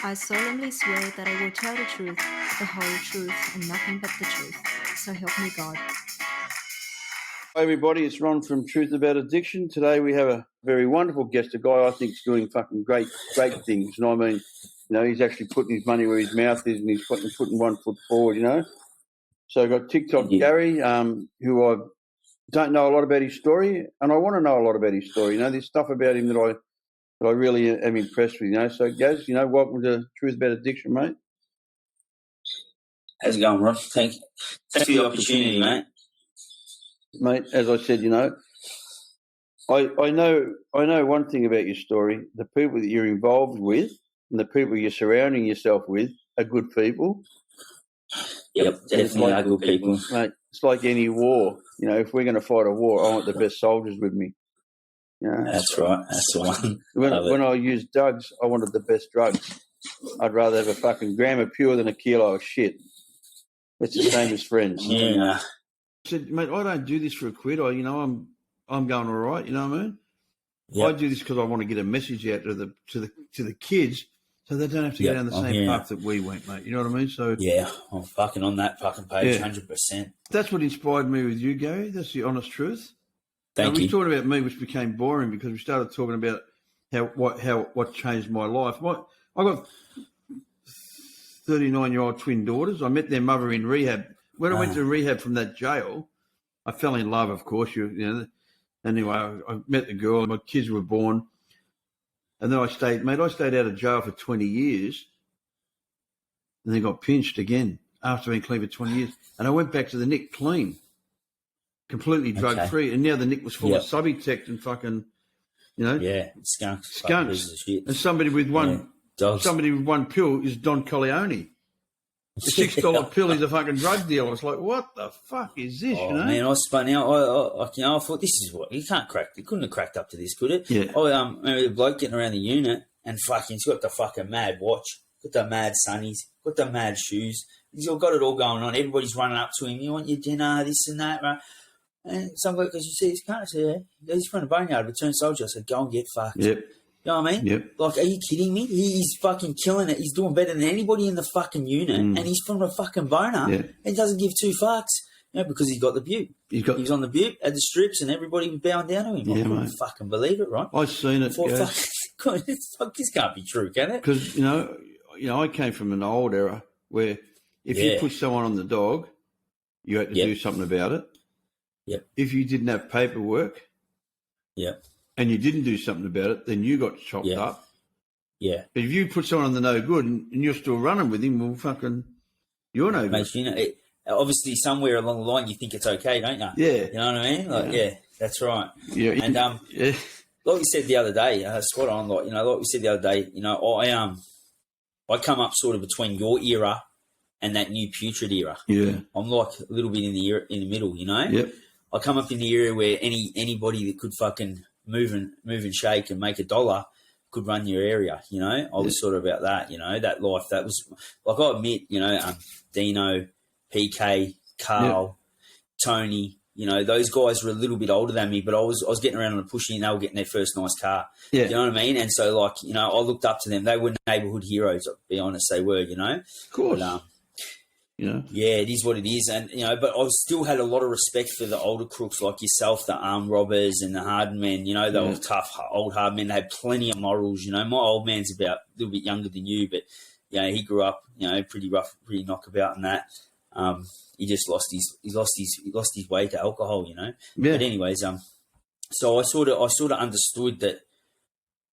I solemnly swear that I will tell the truth, the whole truth, and nothing but the truth. So help me God. Hi everybody, it's Ron from Truth About Addiction. Today we have a very wonderful guest, a guy I think is doing fucking great things. And I mean, he's actually putting his money where his mouth is, and he's putting 1 foot forward, So I've got TikTok Gary, who I don't know a lot about his story, and I want to know a lot about his story. There's stuff about him that I really am impressed with. So Gaz, welcome to Truth About Addiction, mate. How's it going, Ron? Thanks for the opportunity, mate. Mate, as I said, I know one thing about your story. The people that you're involved with and the people you're surrounding yourself with are good people. Yep, definitely are good people. Mate, it's like any war. If we're going to fight a war, I want the best soldiers with me. That's right. That's the one. When I used drugs, I wanted the best drugs. I'd rather have a fucking gram of pure than a kilo of shit. It's the same as friends. Yeah. I said, mate, I don't do this for a quid. I'm going all right. You know what I mean? Yep. I do this because I want to get a message out to the kids, so they don't have to go down the same path that we went, mate. You know what I mean? So yeah, I'm fucking on that fucking page, 100%. That's what inspired me with you, Gary. That's the honest truth. Thank you. We talked about me, which became boring because we started talking about what changed my life. I got 39-year-old twin daughters. I met their mother in rehab. When I went to rehab from that jail, I fell in love, of course. Anyway, I met the girl. My kids were born. And then I stayed out of jail for 20 years and then got pinched again after being clean for 20 years. And I went back to the Nick clean, completely drug-free. And now the Nick was full of Subutex and fucking, Yeah, skunks. And somebody with one pill is Don Corleone. The $6 pill is a fucking drug deal. It's like, what the fuck is this? Man, I spun out. I thought this is what you can't crack. It couldn't have cracked up to this, could it? Yeah. I remember the bloke getting around the unit and fucking, he's got the fucking mad watch, got the mad sunnies, got the mad shoes. He's got it all going on. Everybody's running up to him. You want your dinner, this and that, right? And some bloke goes, you see his car? I said, yeah. He's from the boneyard, returned soldier. I said, go and get fucked. Yep. You know what I mean? Yep. Like, are you kidding me? He's fucking killing it. He's doing better than anybody in the fucking unit, and he's from the fucking boner. Yeah. And doesn't give two fucks, because he got the butte. He was on the butte, had the strips, and everybody was bowing down to him. I couldn't fucking believe it, right? I've seen it. Fuck, this can't be true, can it? Because I came from an old era where if you put someone on the dog, you had to do something about it. Yep. If you didn't have paperwork, and you didn't do something about it, then you got chopped up. Yeah. But if you put someone on the no good and you're still running with him, well, fucking, you're no good. Mate, obviously somewhere along the line you think it's okay, don't you? Yeah. You know what I mean? Yeah, that's right. Yeah. And like we said the other day, spot on. Like we said the other day, I come up sort of between your era and that new putrid era. Yeah. I'm like a little bit in the middle, Yep. I come up in the area where anybody that could fucking move and shake and make $1 could run your area, I was sort of about that, that life. That was, like, I admit, Dino, PK, Carl, Tony, those guys were a little bit older than me, but I was getting around on a pushy and they were getting their first nice car. Yeah. You know what I mean? And so, like, I looked up to them. They were neighbourhood heroes, I'll be honest, they were, Of course. But, yeah, it is what it is. And, but I still had a lot of respect for the older crooks like yourself, the armed robbers and the hard men. They were tough, old hard men. They had plenty of morals. My old man's about a little bit younger than you, but, he grew up, pretty rough, pretty knockabout and that. He just lost his way to alcohol, Yeah. But anyways, so I sort of understood that,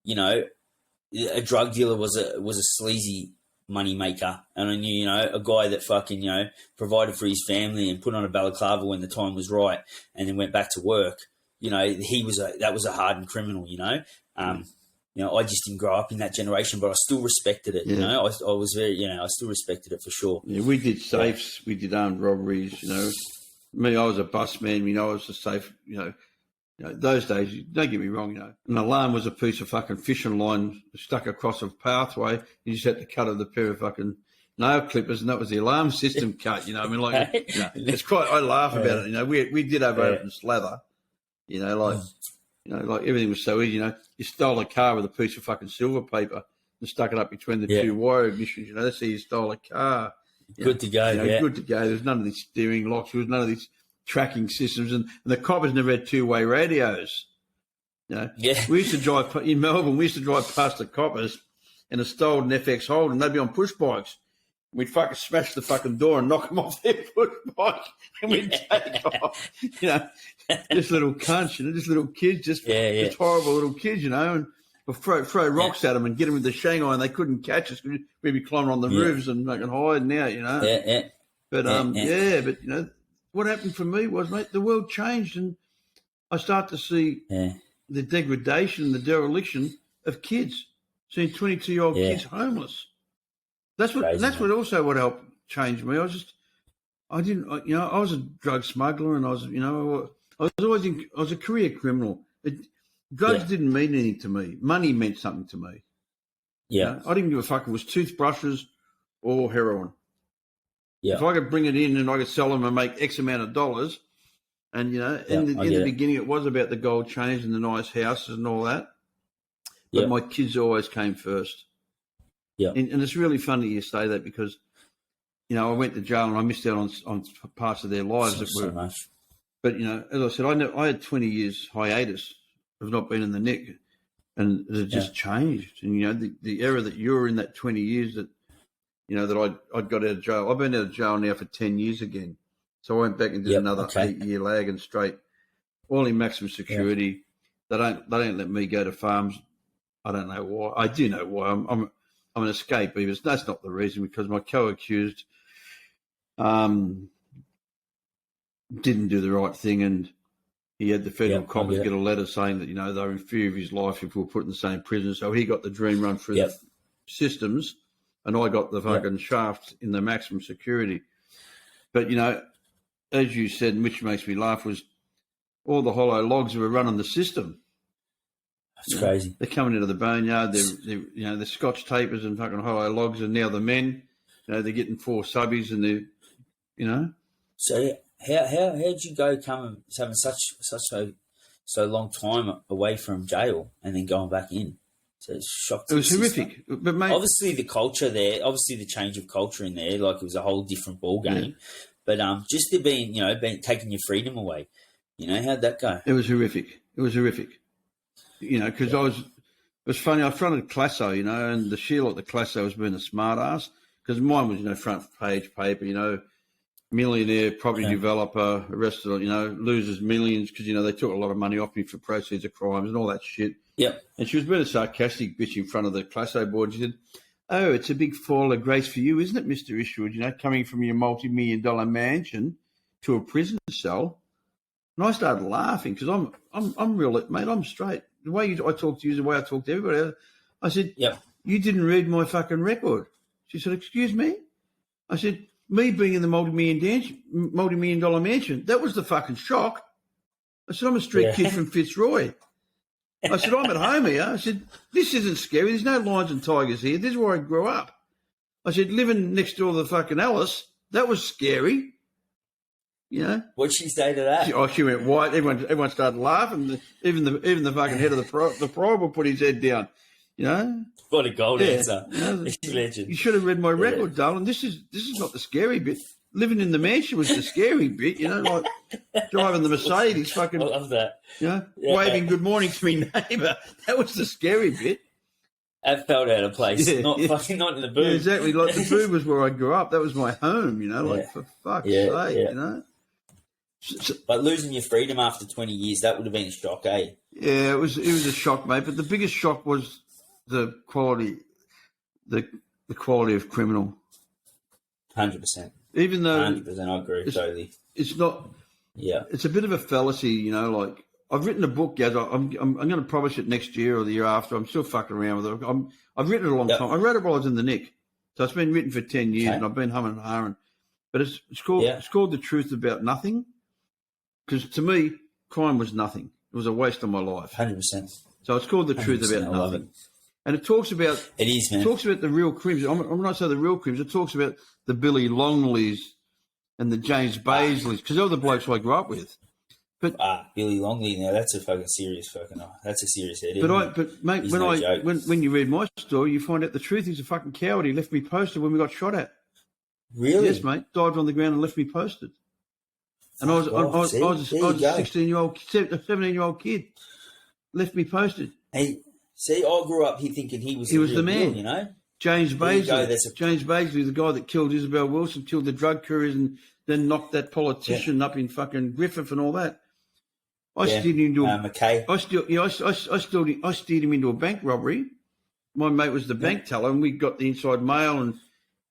a drug dealer was a sleazy money maker, and I knew a guy that fucking provided for his family and put on a balaclava when the time was right and then went back to work. That was a hardened criminal. I just didn't grow up in that generation, but I still respected it. I was very I still respected it for sure. Yeah, we did safes, we did armed robberies. Me, I was a bus man. I was a safe. Those days, don't get me wrong, an alarm was a piece of fucking fishing line stuck across a pathway. You just had to cut a pair of fucking nail clippers, and that was the alarm system cut. It's quite. I laugh about it. We did have open slather. Like everything was so easy. You stole a car with a piece of fucking silver paper. and stuck it up between the Yeah. two wire ignitions. You know, that's how you stole a car. Good to go. You know, Yeah. good to go. There's none of these steering locks. There was none of these tracking systems, and the coppers never had two-way radios. You know, Yeah. we used to drive in Melbourne. We used to drive past the coppers in a stolen FX Holden. They'd be on push bikes. We'd fucking smash the fucking door and knock them off their push bike, and we'd take off. You know, just little cunts, you know, just little kids, just horrible little kids, you know, and we'll throw rocks at them and get them with the Shanghai, and they couldn't catch us. We'd be climbing on the roofs and fucking hiding out, you know. Yeah. But but you know, what happened for me was, mate, the world changed, and I start to see the degradation and the dereliction of kids. Seeing 22-year-old kids homeless. That's what. Crazy, that's what also what helped change me. I was a drug smuggler, and I was a career criminal. Drugs didn't mean anything to me. Money meant something to me. Yeah. You know, I didn't give a fuck if it was toothbrushes or heroin. Yeah. If I could bring it in and I could sell them and make X amount of dollars, and you know, in the beginning it was about the gold chains and the nice houses and all that. But my kids always came first. Yeah. And it's really funny you say that because, you know, I went to jail and I missed out on parts of their lives that were. So much. But, you know, as I said, I had 20 years hiatus of not being in the nick, and it just changed. And, you know, the era that you were in, that 20 years that, you know, that I'd got out of jail. I've been out of jail now for 10 years again. So I went back and did another 8-year lag and straight, all in maximum security. Yeah. They don't let me go to farms. I don't know why. I do know why. I'm an escapee, but that's not the reason, because my co-accused didn't do the right thing, and he had the federal coppers get a letter saying that, you know, they were in fear of his life if we were put in the same prison. So he got the dream run through the systems, and I got the fucking shaft in the maximum security. But, you know, as you said, which makes me laugh, was all the hollow logs were running the system. That's crazy. They're coming into the boneyard. They're Scotch tapers and fucking hollow logs, and now the men, you know, they're getting 4 subbies, and they're, you know. So how did you go having so long time away from jail and then going back in? So it's shocked. It was horrific. But mate, obviously the culture there, obviously the change of culture in there, like it was a whole different ball game. But just it being, you know, taking your freedom away, you know, how'd that go? It was horrific. You know, because it was funny. I fronted Classo, you know, and the shield at the Classo was being a smart ass, because mine was, you know, front page paper, you know, millionaire property developer, arrested, you know, loses millions because, you know, they took a lot of money off me for proceeds of crimes and all that shit. Yep. And she was being a sarcastic bitch in front of the Classo board. She said, "Oh, it's a big fall of grace for you, isn't it, Mr. Ishwood? You know, coming from your multi-million-dollar mansion to a prison cell." And I started laughing because I'm real, mate. I'm straight. The way I talk to you is the way I talk to everybody else. I said, "You didn't read my fucking record." She said, "Excuse me?" I said, "Me being in the multi-million-dollar mansion, that was the fucking shock." I said, "I'm a street kid from Fitzroy." I said, "I'm at home here." I said, "This isn't scary. There's no lions and tigers here. This is where I grew up." I said, "Living next door to the fucking Alice, that was scary." You know? What'd she say to that? She went white. Everyone started laughing. Even the fucking head of the private put his head down. You know? What a gold answer. You know, Legend. You should have read my record, darling. This is not the scary bit. Living in the mansion was the scary bit, you know, like driving the Mercedes, fucking. I love that. You know, waving good morning to me neighbour. That was the scary bit. That felt out of place. Not in the booth. Yeah, exactly. Like the booth was where I grew up. That was my home, you know, like for fuck's sake, you know. But losing your freedom after 20 years, that would have been a shock, eh? Yeah, it was a shock, mate. But the biggest shock was the quality of criminal. 100%. Even though 100%, I agree totally. It's not. Yeah. It's a bit of a fallacy, you know. Like I've written a book, Gaz. I'm going to publish it next year or the year after. I'm still fucking around with it. I've written it a long time. I wrote it while I was in the nick, so it's been written for 10 years, and I've been humming and hawing. But it's called The Truth About Nothing, because to me, crime was nothing. It was a waste of my life. 100%. So it's called The Truth About Nothing. And it talks about man. It talks about the real crims. I'm not saying the real crims. It talks about the Billy Longleys and the James Baisleys, because they're the blokes I grew up with. But Billy Longley, now that's a fucking serious that's a serious head. But mate, when you read my story, you find out the truth. He's a fucking coward. He left me posted when we got shot at. Really? Yes, mate. Dived on the ground and left me posted. And I was a 16-year-old, 17-year-old kid. Left me posted. Hey, see, I grew up here thinking he was the man. Deal, you know. James Baisley. James Baisley, the guy that killed Isabel Wilson, killed the drug couriers, and then knocked that politician up in fucking Griffith and all that. I steered him into McKay. I steered him into a bank robbery. My mate was the bank teller, and we got the inside mail, and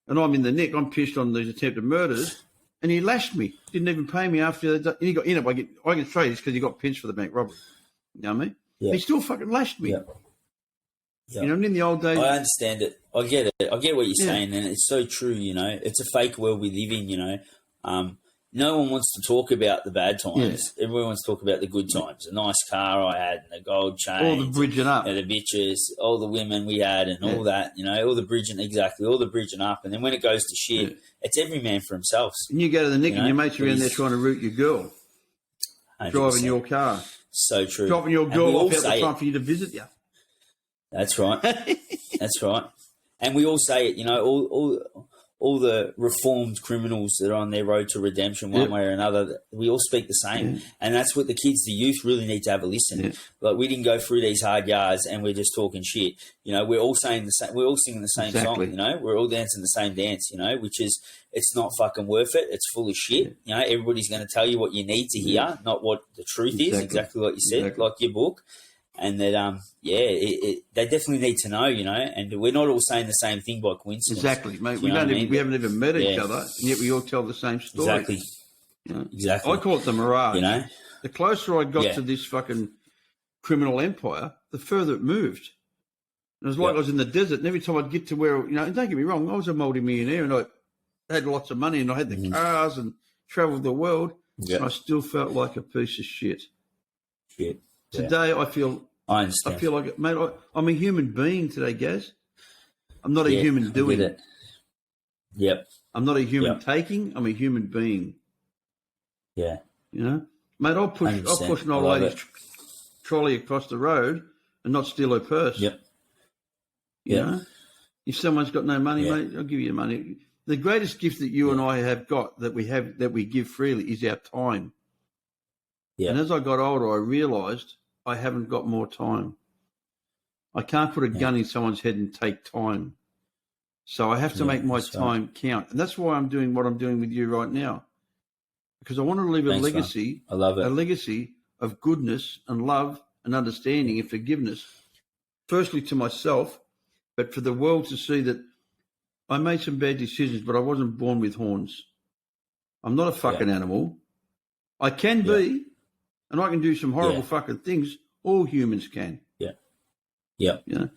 I'm in the neck. I'm pissed on these attempted murders, and he lashed me. Didn't even pay me after that. And he got in it. I can show you this because he got pinched for the bank robbery. You know what I mean? Yeah. He still fucking lashed me. Yeah. Yeah. You know, in the old days. I understand it. I get it. I get what you're saying, and it's so true. You know, it's a fake world we live in. You know, no one wants to talk about the bad times. Yeah. Everyone wants to talk about the good times. The nice car I had, and the gold chain, all the bridging up, and the bitches, all the women we had, and all that. You know, all the bridging up. And then when it goes to shit, it's every man for himself. And you go to the Nick, and your mates are around there trying to root your girl, 100%. Driving your car, so true, dropping your girl off out the front for you to visit you. That's right. That's right. And we all say it, you know, all the reformed criminals that are on their road to redemption one way or another, we all speak the same. Yeah. And that's what the kids, the youth really need to have a listen. Yeah. Like, we didn't go through these hard yards and we're just talking shit. You know, we're all saying the same, we're all singing the same song, you know, we're all dancing the same dance, you know, which is, it's not fucking worth it. It's full of shit. You know, everybody's going to tell you what you need to hear, not what the truth is, exactly like you said, like your book. And that, they definitely need to know, you know, and we're not all saying the same thing by coincidence. Exactly, mate. We haven't even met each other, and yet we all tell the same story. Exactly. You know? Exactly. I call it the mirage. You know, the closer I got to this fucking criminal empire, the further it moved. And it was like I was in the desert, and every time I'd get to where, you know, and don't get me wrong, I was a multi-millionaire, and I had lots of money, and I had the cars and travelled the world, and I still felt like a piece of shit. Today, I understand. I feel like, mate, I'm a human being today, Gaz. I'm not a human doing. I get it. Yep. I'm not a human taking. I'm a human being. Yeah. You know, mate, I'll push an old lady's trolley across the road and not steal her purse. Yep. You know, if someone's got no money, mate, I'll give you money. The greatest gift that you and I have got that we give freely is our time. Yeah. And as I got older, I realised I haven't got more time. I can't put a gun in someone's head and take time. So I have to make my time count. And that's why I'm doing what I'm doing with you right now. Because I want to leave a legacy. I love it. A legacy of goodness and love and understanding and forgiveness. Firstly to myself, but for the world to see that I made some bad decisions, but I wasn't born with horns. I'm not a fucking animal. I can be. And I can do some horrible fucking things. All humans can. Yeah. Yeah. You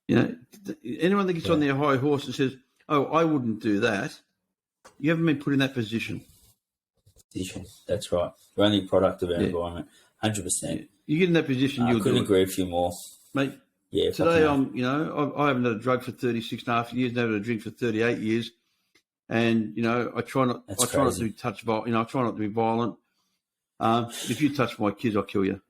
know, anyone that gets on their high horse and says, "Oh, I wouldn't do that," you haven't been put in that position. That's right. We're only a product of our environment. 100%. You get in that position, I couldn't agree with you more, mate. Yeah. Today, I haven't had a drug for 36 and a half years. Never had a drink for 38 years, and you know, I try not to touch. You know, I try not to be violent. If you touch my kids, I'll kill you.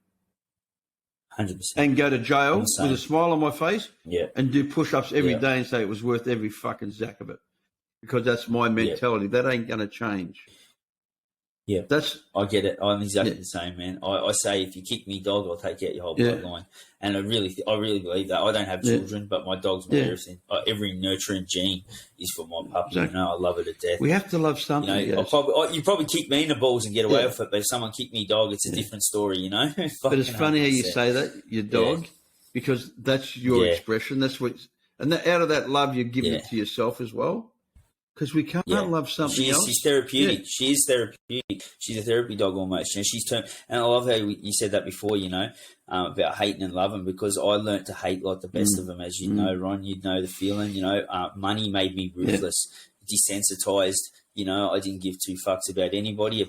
100%. And go to jail with a smile on my face and do push-ups every day and say it was worth every fucking zack of it. Because that's my mentality. That ain't going to change. Yeah, I get it. I'm exactly the same, man. I say, if you kick me, dog, I'll take out your whole bloodline. And I really believe that. I don't have children, but my dog's my everything. Every nurturing gene is for my puppy. Exactly. You know, I love it to death. We have to love something. You know, you probably kick me in the balls and get away with it, but if someone kicked me, dog, it's a different story. You know. But it's funny how you say that, your dog, because that's your expression. That's what, and out of that love, you're giving it to yourself as well. Because we can't love something else. She's therapeutic. She is therapeutic. She's a therapy dog almost. You know, and I love how you said that before, you know, about hating and loving, because I learnt to hate like the best of them, as you know, Ron. You'd know the feeling, you know. Money made me ruthless, desensitized. You know, I didn't give two fucks about anybody.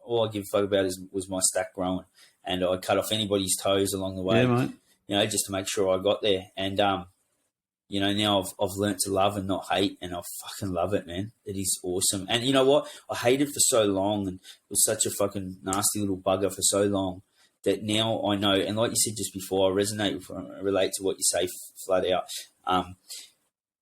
All I give a fuck about was my stack growing. And I cut off anybody's toes along the way, you know, just to make sure I got there. And, you know, now I've learnt to love and not hate, and I fucking love it, man. It is awesome. And you know what? I hated for so long, and it was such a fucking nasty little bugger for so long that now I know. And like you said just before, I relate to what you say flat out.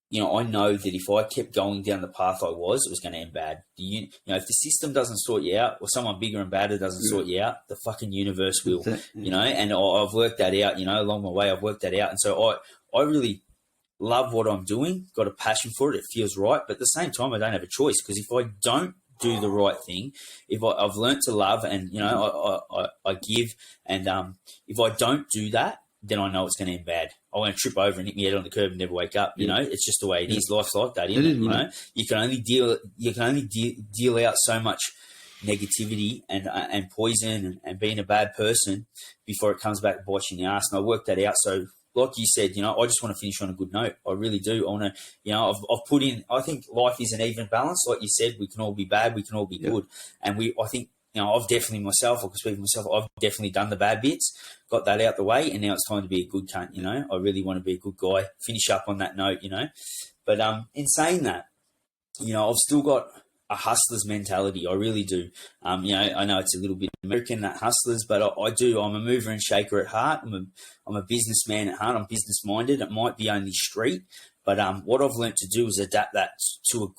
You know, I know that if I kept going down the path I was, it was going to end bad. You know, if the system doesn't sort you out, or someone bigger and badder doesn't sort you out, the fucking universe will. You know, and I've worked that out. You know, along my way, I've worked that out, and so I really love what I'm doing. Got a passion for it. It feels right, but at the same time, I don't have a choice, because if I don't do the right thing, if I've learnt to love, and you know, I give, and if I don't do that, then I know it's going to end bad. I want to trip over and hit my head on the curb and never wake up. You know, it's just the way it is. Life's like that, isn't it? You know, you can only deal out so much negativity and poison and being a bad person before it comes back biting the ass. And I worked that out. So, like you said, you know, I just want to finish on a good note. I really do. I want to, you know, I've put in. I think life is an even balance. Like you said, we can all be bad, we can all be good, and I think. You know, I've definitely myself, I can speak for myself, I've definitely done the bad bits, got that out the way, and now it's time to be a good cunt, you know. I really want to be a good guy, finish up on that note, you know. But in saying that, you know, I've still got a hustler's mentality. I really do. You know, I know it's a little bit American, that hustlers, but I do. I'm a mover and shaker at heart. I'm a businessman at heart. I'm business-minded. It might be only street, but what I've learnt to do is adapt that to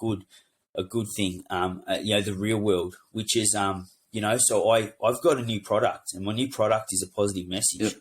a good thing, you know, the real world, which is, you know, so I've got a new product, and my new product is a positive message,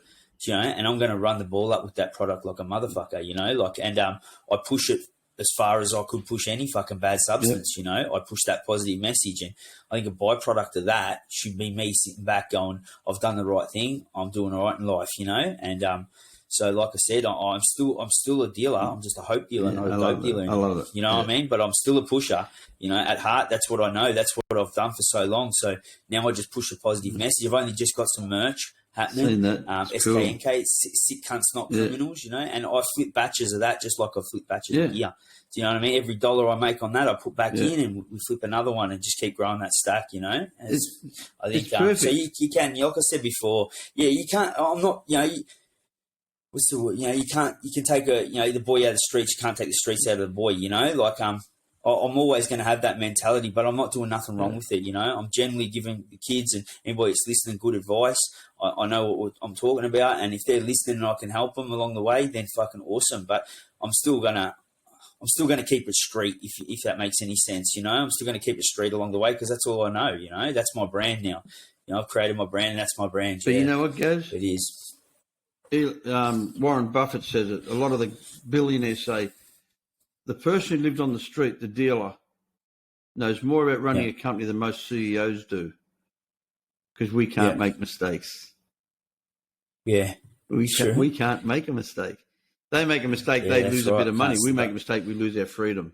you know, and I'm going to run the ball up with that product like a motherfucker, you know, like, and I push it as far as I could push any fucking bad substance, you know. I push that positive message, and I think a byproduct of that should be me sitting back going, I've done the right thing, I'm doing all right in life, you know, and so like I said, I'm still a dealer. I'm just a hope dealer, not a dope dealer anymore. I love it. You know what I mean? But I'm still a pusher. You know, at heart, that's what I know. That's what I've done for so long. So now I just push a positive message. I've only just got some merch happening. SKNK, cool. Sick cunts, not criminals, you know. And I flip batches of that just like I flip batches of gear. Do you know what I mean? Every dollar I make on that, I put back in, and we flip another one and just keep growing that stack, you know. I think so. You can, like I said before, you can't. I'm not, you know. What's the word? You know, you can take the boy out of the streets. You can't take the streets out of the boy, you know, like, I'm always going to have that mentality, but I'm not doing nothing wrong with it. You know, I'm generally giving the kids and anybody that's listening good advice. I know what I'm talking about. And if they're listening and I can help them along the way, then fucking awesome. But I'm still going to keep it street, if that makes any sense. You know, I'm still going to keep it street along the way, because that's all I know. You know, that's my brand now. You know, I've created my brand, and that's my brand. But you know what, Gaz? It is. Warren Buffett says it. A lot of the billionaires say the person who lived on the street, the dealer, knows more about running a company than most CEOs do, because we can't make mistakes. Yeah, we can't make a mistake. They make a mistake, they lose a bit of money. We make a mistake, we lose our freedom.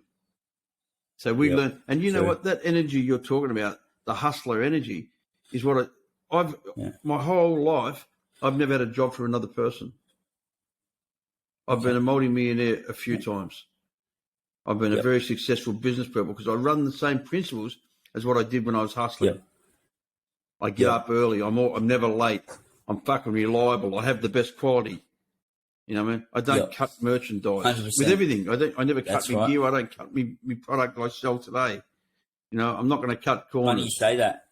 So we learn. And you know what? That energy you're talking about, the hustler energy, is what my whole life, I've never had a job for another person. I've been a multi-millionaire a few times. I've been a very successful business person because I run the same principles as what I did when I was hustling. I get up early. I'm never late. I'm fucking reliable. I have the best quality. You know what I mean? I don't cut merchandise 100%. with everything. I never cut my gear. I don't cut my product I sell today. You know, I'm not going to cut corners. Funny you say that.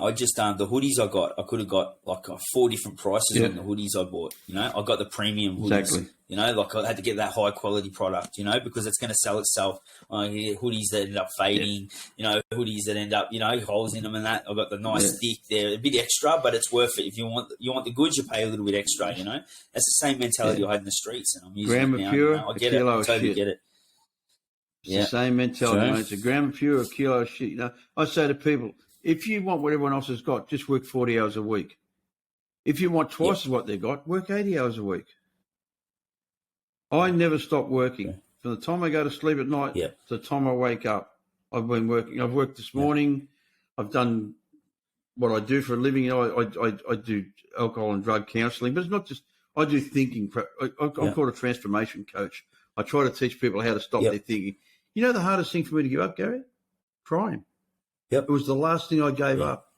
I just the hoodies I got. I could have got like 4 different prices on the hoodies I bought. You know, I got the premium hoodies. Exactly. You know, like I had to get that high quality product. You know, because it's going to sell itself. I get hoodies that end up fading. You know, hoodies that end up holes in them and that. I got the nice thick. They're a bit extra, but it's worth it. If you want the goods, you pay a little bit extra. You know, that's the same mentality I had in the streets, and I'm using it now. Pure, you know? I get it. I totally get it. It's the same mentality. Mate. It's a gram of pure, a kilo of shit. You know, I say to people, if you want what everyone else has got, just work 40 hours a week. If you want twice as what they've got, work 80 hours a week. I never stop working. From the time I go to sleep at night to the time I wake up, I've been working. I've worked this morning. I've done what I do for a living. You know, I do alcohol and drug counselling, but it's not just, I do thinking. I'm called a transformation coach. I try to teach people how to stop their thinking. You know the hardest thing for me to give up, Gary? Crime. It was the last thing I gave up.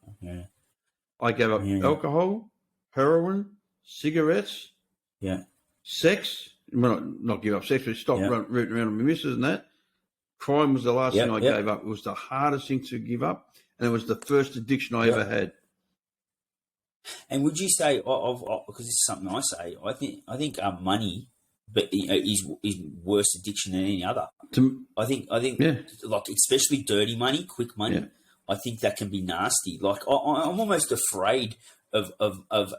I gave up alcohol, heroin, cigarettes, sex. well, not give up sex, but stop rooting around with my missus and that. Crime was the last thing I gave up. It was the hardest thing to give up, and it was the first addiction I ever had. And would you say, because this is something I say, I think money, but is worse addiction than any other. I think, like especially dirty money, quick money. Yeah. I think that can be nasty. Like I'm almost afraid of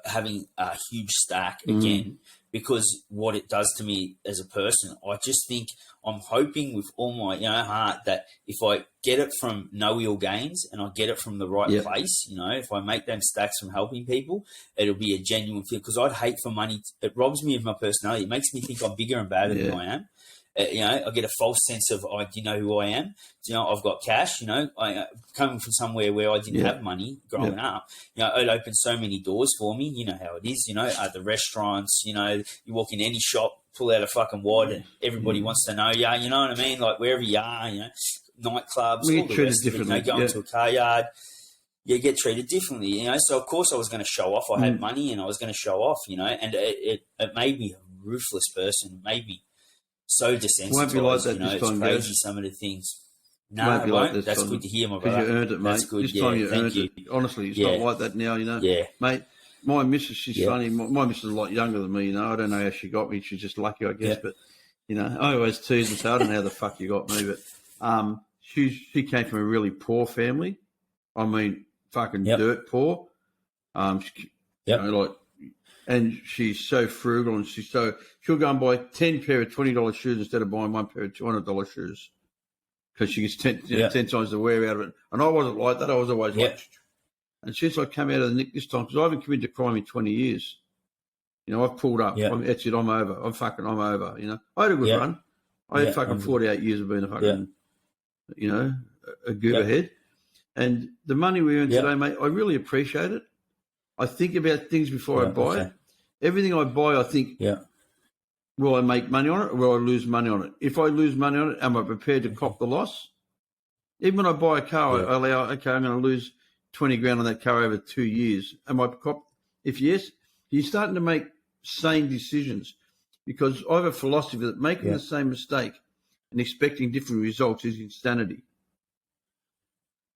having a huge stack again, because what it does to me as a person. I just think I'm hoping with all my heart that if I get it from no ill gains and I get it from the right place, if I make them stacks from helping people, it'll be a genuine feel. Because I'd hate for money. It robs me of my personality. It makes me think I'm bigger and badder than I am. I get a false sense of, do you know who I am? I've got cash, I coming from somewhere where I didn't have money growing up, it opened so many doors for me. You know how it is, at the restaurants, you walk in any shop, pull out a fucking wad and everybody wants to know you, you know what I mean? Like wherever you are, nightclubs, we all get the rest of it, going to a car yard, you get treated differently, So of course I was going to show off. I had money and I was going to show off, and it made me a ruthless person. It made me so desensitized. Won't be like that this time, it's crazy, guys. some of the things. No, it won't. That's good to hear, my brother. Because you earned it, mate. That's good. This time you earned it. Honestly, it's not like that now, Yeah. Mate, my missus, she's funny. My missus is a lot younger than me, I don't know how she got me. She's just lucky, I guess. But, I always tease and say, I don't know how the fuck you got me. But she came from a really poor family. I mean, fucking dirt poor. And she's so frugal, and she'll go and buy 10 pair of $20 shoes instead of buying one pair of $200 shoes, because she gets 10 times the wear out of it. And I wasn't like that. I was always like, and since I came out of the nick this time, because I haven't committed a crime in 20 years, I've pulled up. That's it. I'm over. I'm over. I had a good run. I had fucking 48 years of being a fucking, a goober head. And the money we earn today, mate, I really appreciate it. I think about things before I buy it. Everything I buy, I think, will I make money on it or will I lose money on it? If I lose money on it, am I prepared to cop the loss? Even when I buy a car, I allow, I'm going to lose 20 grand on that car over 2 years. Am I cop? If yes, you're starting to make sane decisions, because I have a philosophy that making the same mistake and expecting different results is insanity.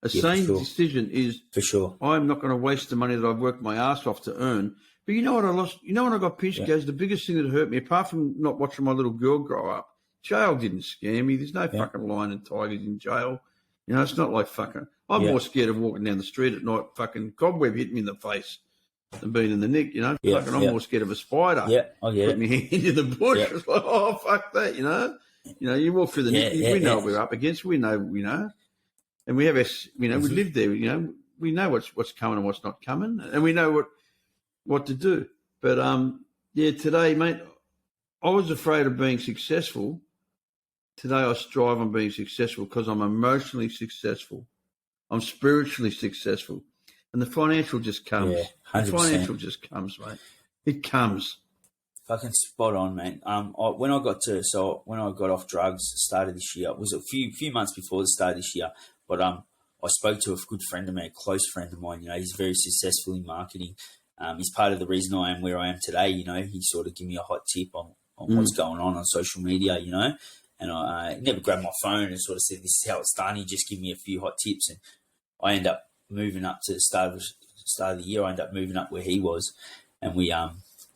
A sane decision is, for sure, I'm not going to waste the money that I've worked my ass off to earn. But you know what I lost? When I got pinched, guys, the biggest thing that hurt me, apart from not watching my little girl grow up, jail didn't scare me. There's no fucking lion and tigers in jail. It's not like fucking... I'm more scared of walking down the street at night, fucking cobweb hitting me in the face than being in the nick, I'm more scared of a spider. Put me into the bush. Yeah. It's like, oh, fuck that, You walk through the nick, we know what we're up against. We know. And we have, we live there, we know what's coming and what's not coming, and we know what to do. But, today, mate, I was afraid of being successful. Today I strive on being successful because I'm emotionally successful. I'm spiritually successful. And the financial just comes. Yeah, 100%. The financial just comes, mate. It comes. Fucking spot on, man. When I got off drugs, start of this year, it was a few months before the start of this year. But I spoke to a good friend of mine, a close friend of mine. He's very successful in marketing. He's part of the reason I am where I am today. He sort of gave me a hot tip on what's going on social media. And I never grabbed my phone and sort of said, "This is how it's done." He just gave me a few hot tips, and I end up moving up to the start of the year. I end up moving up where he was, and we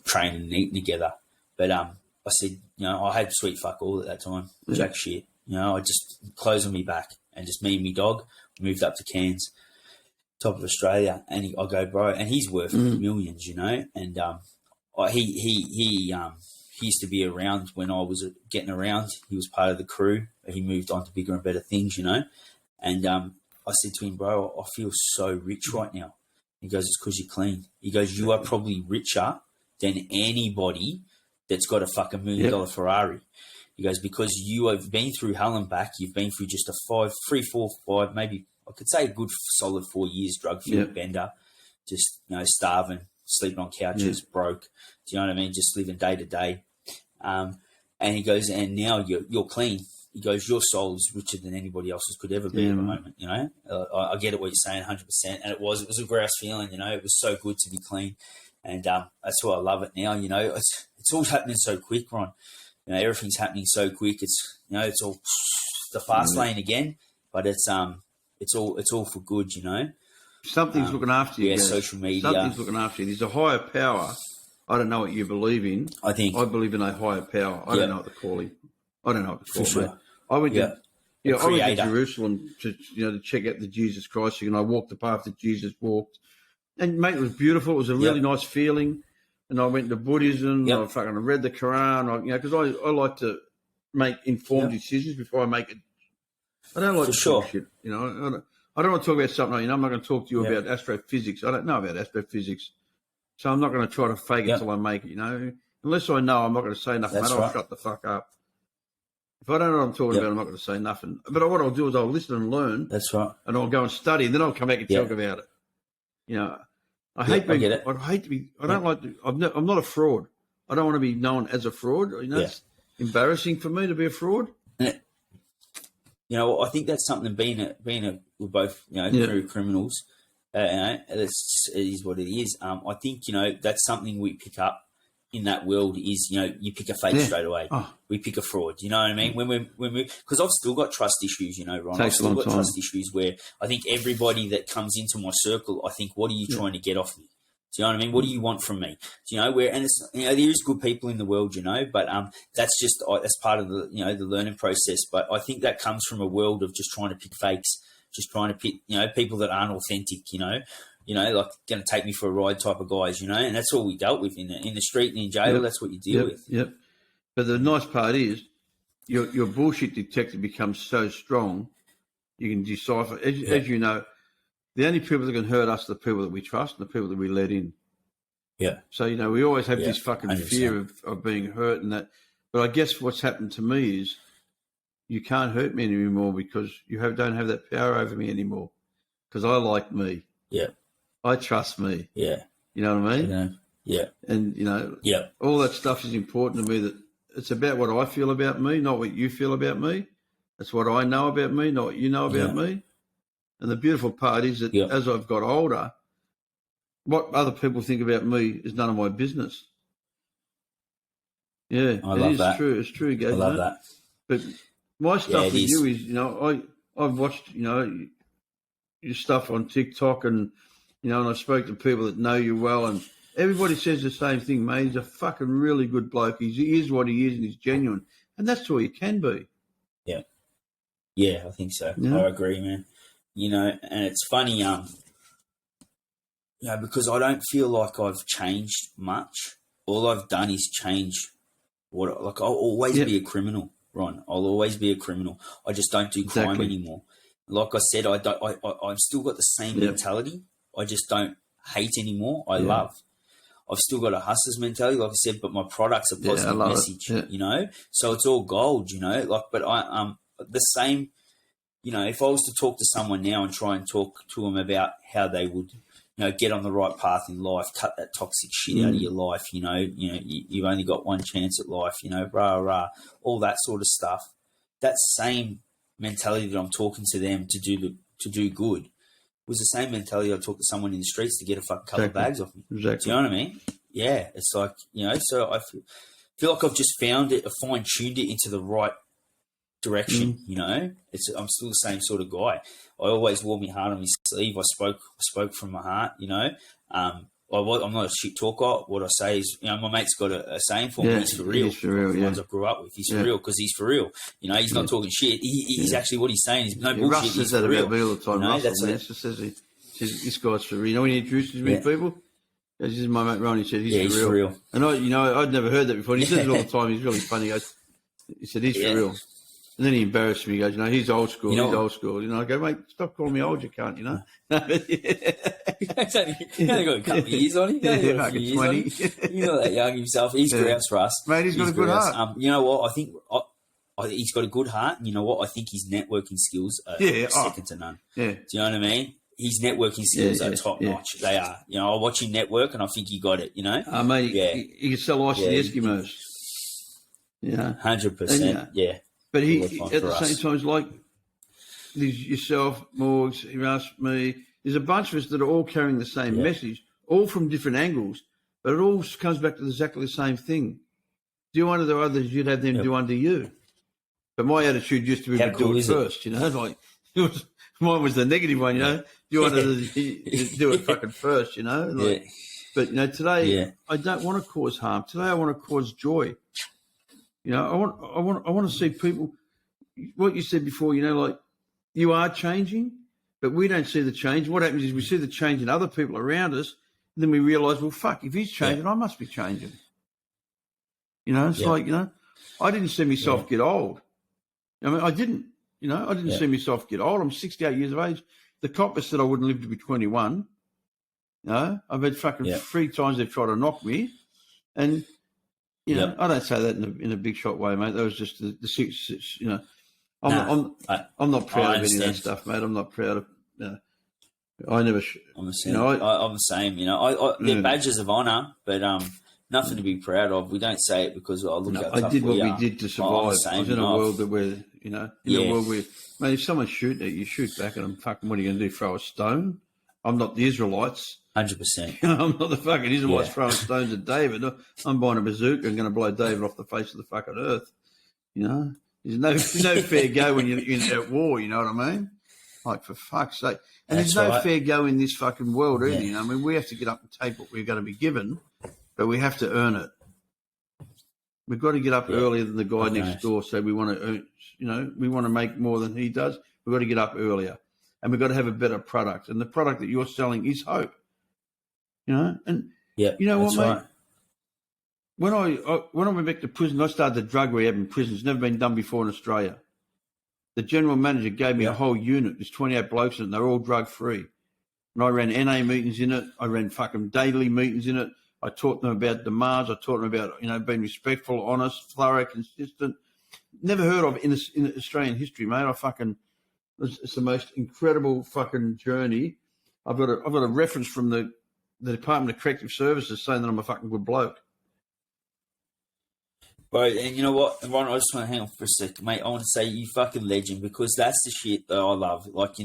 trained and eating together. But I said, I had sweet fuck all at that time, jack shit. I just clothes on me back. And just me and me dog moved up to Cairns, top of Australia. And I go, bro, and he's worth millions, And he used to be around when I was getting around. He was part of the crew. He moved on to bigger and better things, And I said to him, bro, I feel so rich right now. He goes, it's because you're clean. He goes, you are probably richer than anybody that's got a fucking $1 million Ferrari. He goes, because you have been through hell and back. You've been through just a 3, 4, 5, maybe I could say a good solid 4 years drug-fueled bender, just, starving, sleeping on couches, broke. Do you know what I mean? Just living day to day. And he goes, and now you're clean. He goes, your soul is richer than anybody else's could ever be at the moment, I get it what you're saying 100%. And it was a grouse feeling, it was so good to be clean. And that's why I love it now, It's all happening so quick, Ron. you know, everything's happening so quick. It's, you know, it's all the fast lane again, but it's all for good, you know. Something's looking after you. Yeah, guys. social media. Something's looking after you. There's a higher power. I don't know what you believe in. I believe in a higher power. I don't know what to call him. I don't know what to call him. sure. Mate. I went to Creator. Jerusalem to check out the Jesus Christ, and I walked the path that Jesus walked. And mate, it was beautiful. It was a really nice feeling. And I went to Buddhism. I fucking read the Quran. Because I like to make informed decisions before I make it. I don't like to talk shit. You know, I don't want to talk about something. You know, I'm not going to talk to you about astrophysics. I don't know about astrophysics, so I'm not going to try to fake it till I make it. You know, unless I know, I'm not going to say nothing. I'll shut the fuck up. If I don't know what I'm talking about, I'm not going to say nothing. But what I'll do is I'll listen and learn. That's right. And I'll go and study, and then I'll come back and talk about it. You know, I hate being. I hate to be. I don't like to. I'm not a fraud. I don't want to be known as a fraud. You know, it's embarrassing for me to be a fraud. You know, I think that's something. We're both, you know, criminals. You know, it is what it is. I think, you know, that's something we pick up in that world is, you know, you pick a fake straight away. We pick a fraud. You know what I mean? When we, because I've still got trust issues. You know, Ron. I've still got trust issues where I think everybody that comes into my circle, I think, what are you trying to get off me? Do you know what I mean? What do you want from me? Do you know where? And it's, you know, there is good people in the world, you know, but that's just that's part of the, you know, the learning process. But I think that comes from a world of just trying to pick fakes, just trying to pick, you know, people that aren't authentic, you know, like going to take me for a ride type of guys, you know, and that's all we dealt with in the street and in jail. That's what you deal with. Yep. But the nice part is your bullshit detector becomes so strong, you can decipher. As you know, the only people that can hurt us are the people that we trust and the people that we let in. Yeah. So, you know, we always have this fucking 100%. Fear of being hurt and that. But I guess what's happened to me is you can't hurt me anymore because you don't have that power over me anymore because I like me. Yeah. I trust me. Yeah. You know what I mean? Yeah. Yeah. And, you know, all that stuff is important to me, that it's about what I feel about me, not what you feel about me. It's what I know about me, not what you know about me. And the beautiful part is that as I've got older, what other people think about me is none of my business. Yeah, I love that. True. It's true, guys. I love that. But my stuff with you is, you know, I've watched, you know, your stuff on TikTok and, you know, and I spoke to people that know you well, and everybody says the same thing, mate. He's a fucking really good bloke. He is what he is, and he's genuine. And that's all you can be. Yeah. Yeah, I think so. Yeah. I agree, man. You know, and it's funny, you know, because I don't feel like I've changed much. All I've done is change I'll always be a criminal, Ron. I'll always be a criminal. I just don't do crime anymore. Like I said, I've still got the same mentality. I just don't hate anymore. I love. I've still got a hustler's mentality, like I said, but my product's a positive message, you know? So it's all gold, you know? Like, but the same, you know, if I was to talk to someone now and try and talk to them about how they would, you know, get on the right path in life, cut that toxic shit out of your life, you know, you've only got one chance at life, you know, all that sort of stuff. That same mentality that I'm talking to them to do good was the same mentality I talk to someone in the streets to get a fucking couple of bags off me. Exactly. Do you know what I mean? Yeah, it's like, you know, so I feel like I've just found it, fine-tuned it into the right direction, you know. I'm still the same sort of guy. I always wore my heart on my sleeve. I spoke from my heart, you know. I'm not a shit talker. What I say is, you know, my mate's got a saying for me. He's for real. He's for real. The ones I grew up with. He's for real because he's for real. You know, he's not talking shit. He's actually what he's saying is no bullshit. Russ says that about me all the time. You know, Russell just says this guy's for real. You know, when he introduces me to people, this is my mate Ron. He said he's for real. And I'd never heard that before. And he says it all the time. He's really funny. He said he's for real. And then he embarrassed me. He goes, you know, he's old school. He's old school. You know, I go, mate, stop calling me old. You can't, you know. He's only got a couple of years on him. He's got a few 20. He's not that young himself. He's grouse for us. Mate, he's got a good heart. You know what? I think he's got a good heart. And you know what? I think his networking skills are second to none. Yeah. Do you know what I mean? His networking skills are top notch. They are. You know, I watch him network and I think he got it, you know. Mate, he can sell ice to the Eskimos. Yeah. 100%. Yeah. But he, at the same time, it's like there's yourself, Morgs, Erasmus, me. There's a bunch of us that are all carrying the same message, all from different angles, but it all comes back to exactly the same thing. do unto the others, you'd have them do unto you. But my attitude used to be How to cool do it is it? first, like mine was the negative one, do unto others, do it fucking first, like. Yeah. But today Yeah. I don't want to cause harm. Today I want to cause joy. I want to see people. What you said before, like you are changing, but we don't see the change. What happens is we see the change in other people around us, and then we realise, well, fuck, if he's changing, I must be changing. It's like I didn't see myself get old. I mean, I didn't. I didn't see myself get old. I'm 68 years of age. The coppers said I wouldn't live to be 21. I've had fucking 3 times they've tried to knock me, and I don't say that in a big shot way, mate. That was just the 6. I'm not proud of any of that stuff, mate. I'm not proud of. I never. I'm the same. I'm the same. They're badges of honour, but nothing to be proud of. We don't say it because I look how tough I did what we are. did to survive. I was in a world that we're, in a world where, mate, if someone's shooting at you, shoot back at them. Fucking, what are you going to do? Throw a stone? I'm not the Israelites. 100%. I'm not the fucking Israelites throwing stones at David. I'm buying a bazooka and going to blow David off the face of the fucking earth. There's no fair go when you're in at war. You know what I mean? Like, for fuck's sake. And there's no fair go in this fucking world either. I mean, we have to get up and take what we're going to be given, but we have to earn it. We've got to get up earlier than the guy next door. So we want to earn, we want to make more than he does. We've got to get up earlier, and we've got to have a better product. And the product that you're selling is hope. And you know what, mate? Right. When I went back to prison, I started the drug rehab in prison. It's never been done before in Australia. The general manager gave me a whole unit. There's 28 blokes in it, and they're all drug-free. And I ran NA meetings in it. I ran fucking daily meetings in it. I taught them about demands. I taught them about, being respectful, honest, thorough, consistent. Never heard of in Australian history, mate. It's the most incredible fucking journey. I've got a reference from the Department of Corrective Services saying that I'm a fucking good bloke. Bro, and you know what, Ron, I just want to hang on for a second, mate. I want to say you fucking legend, because that's the shit that I love. Like,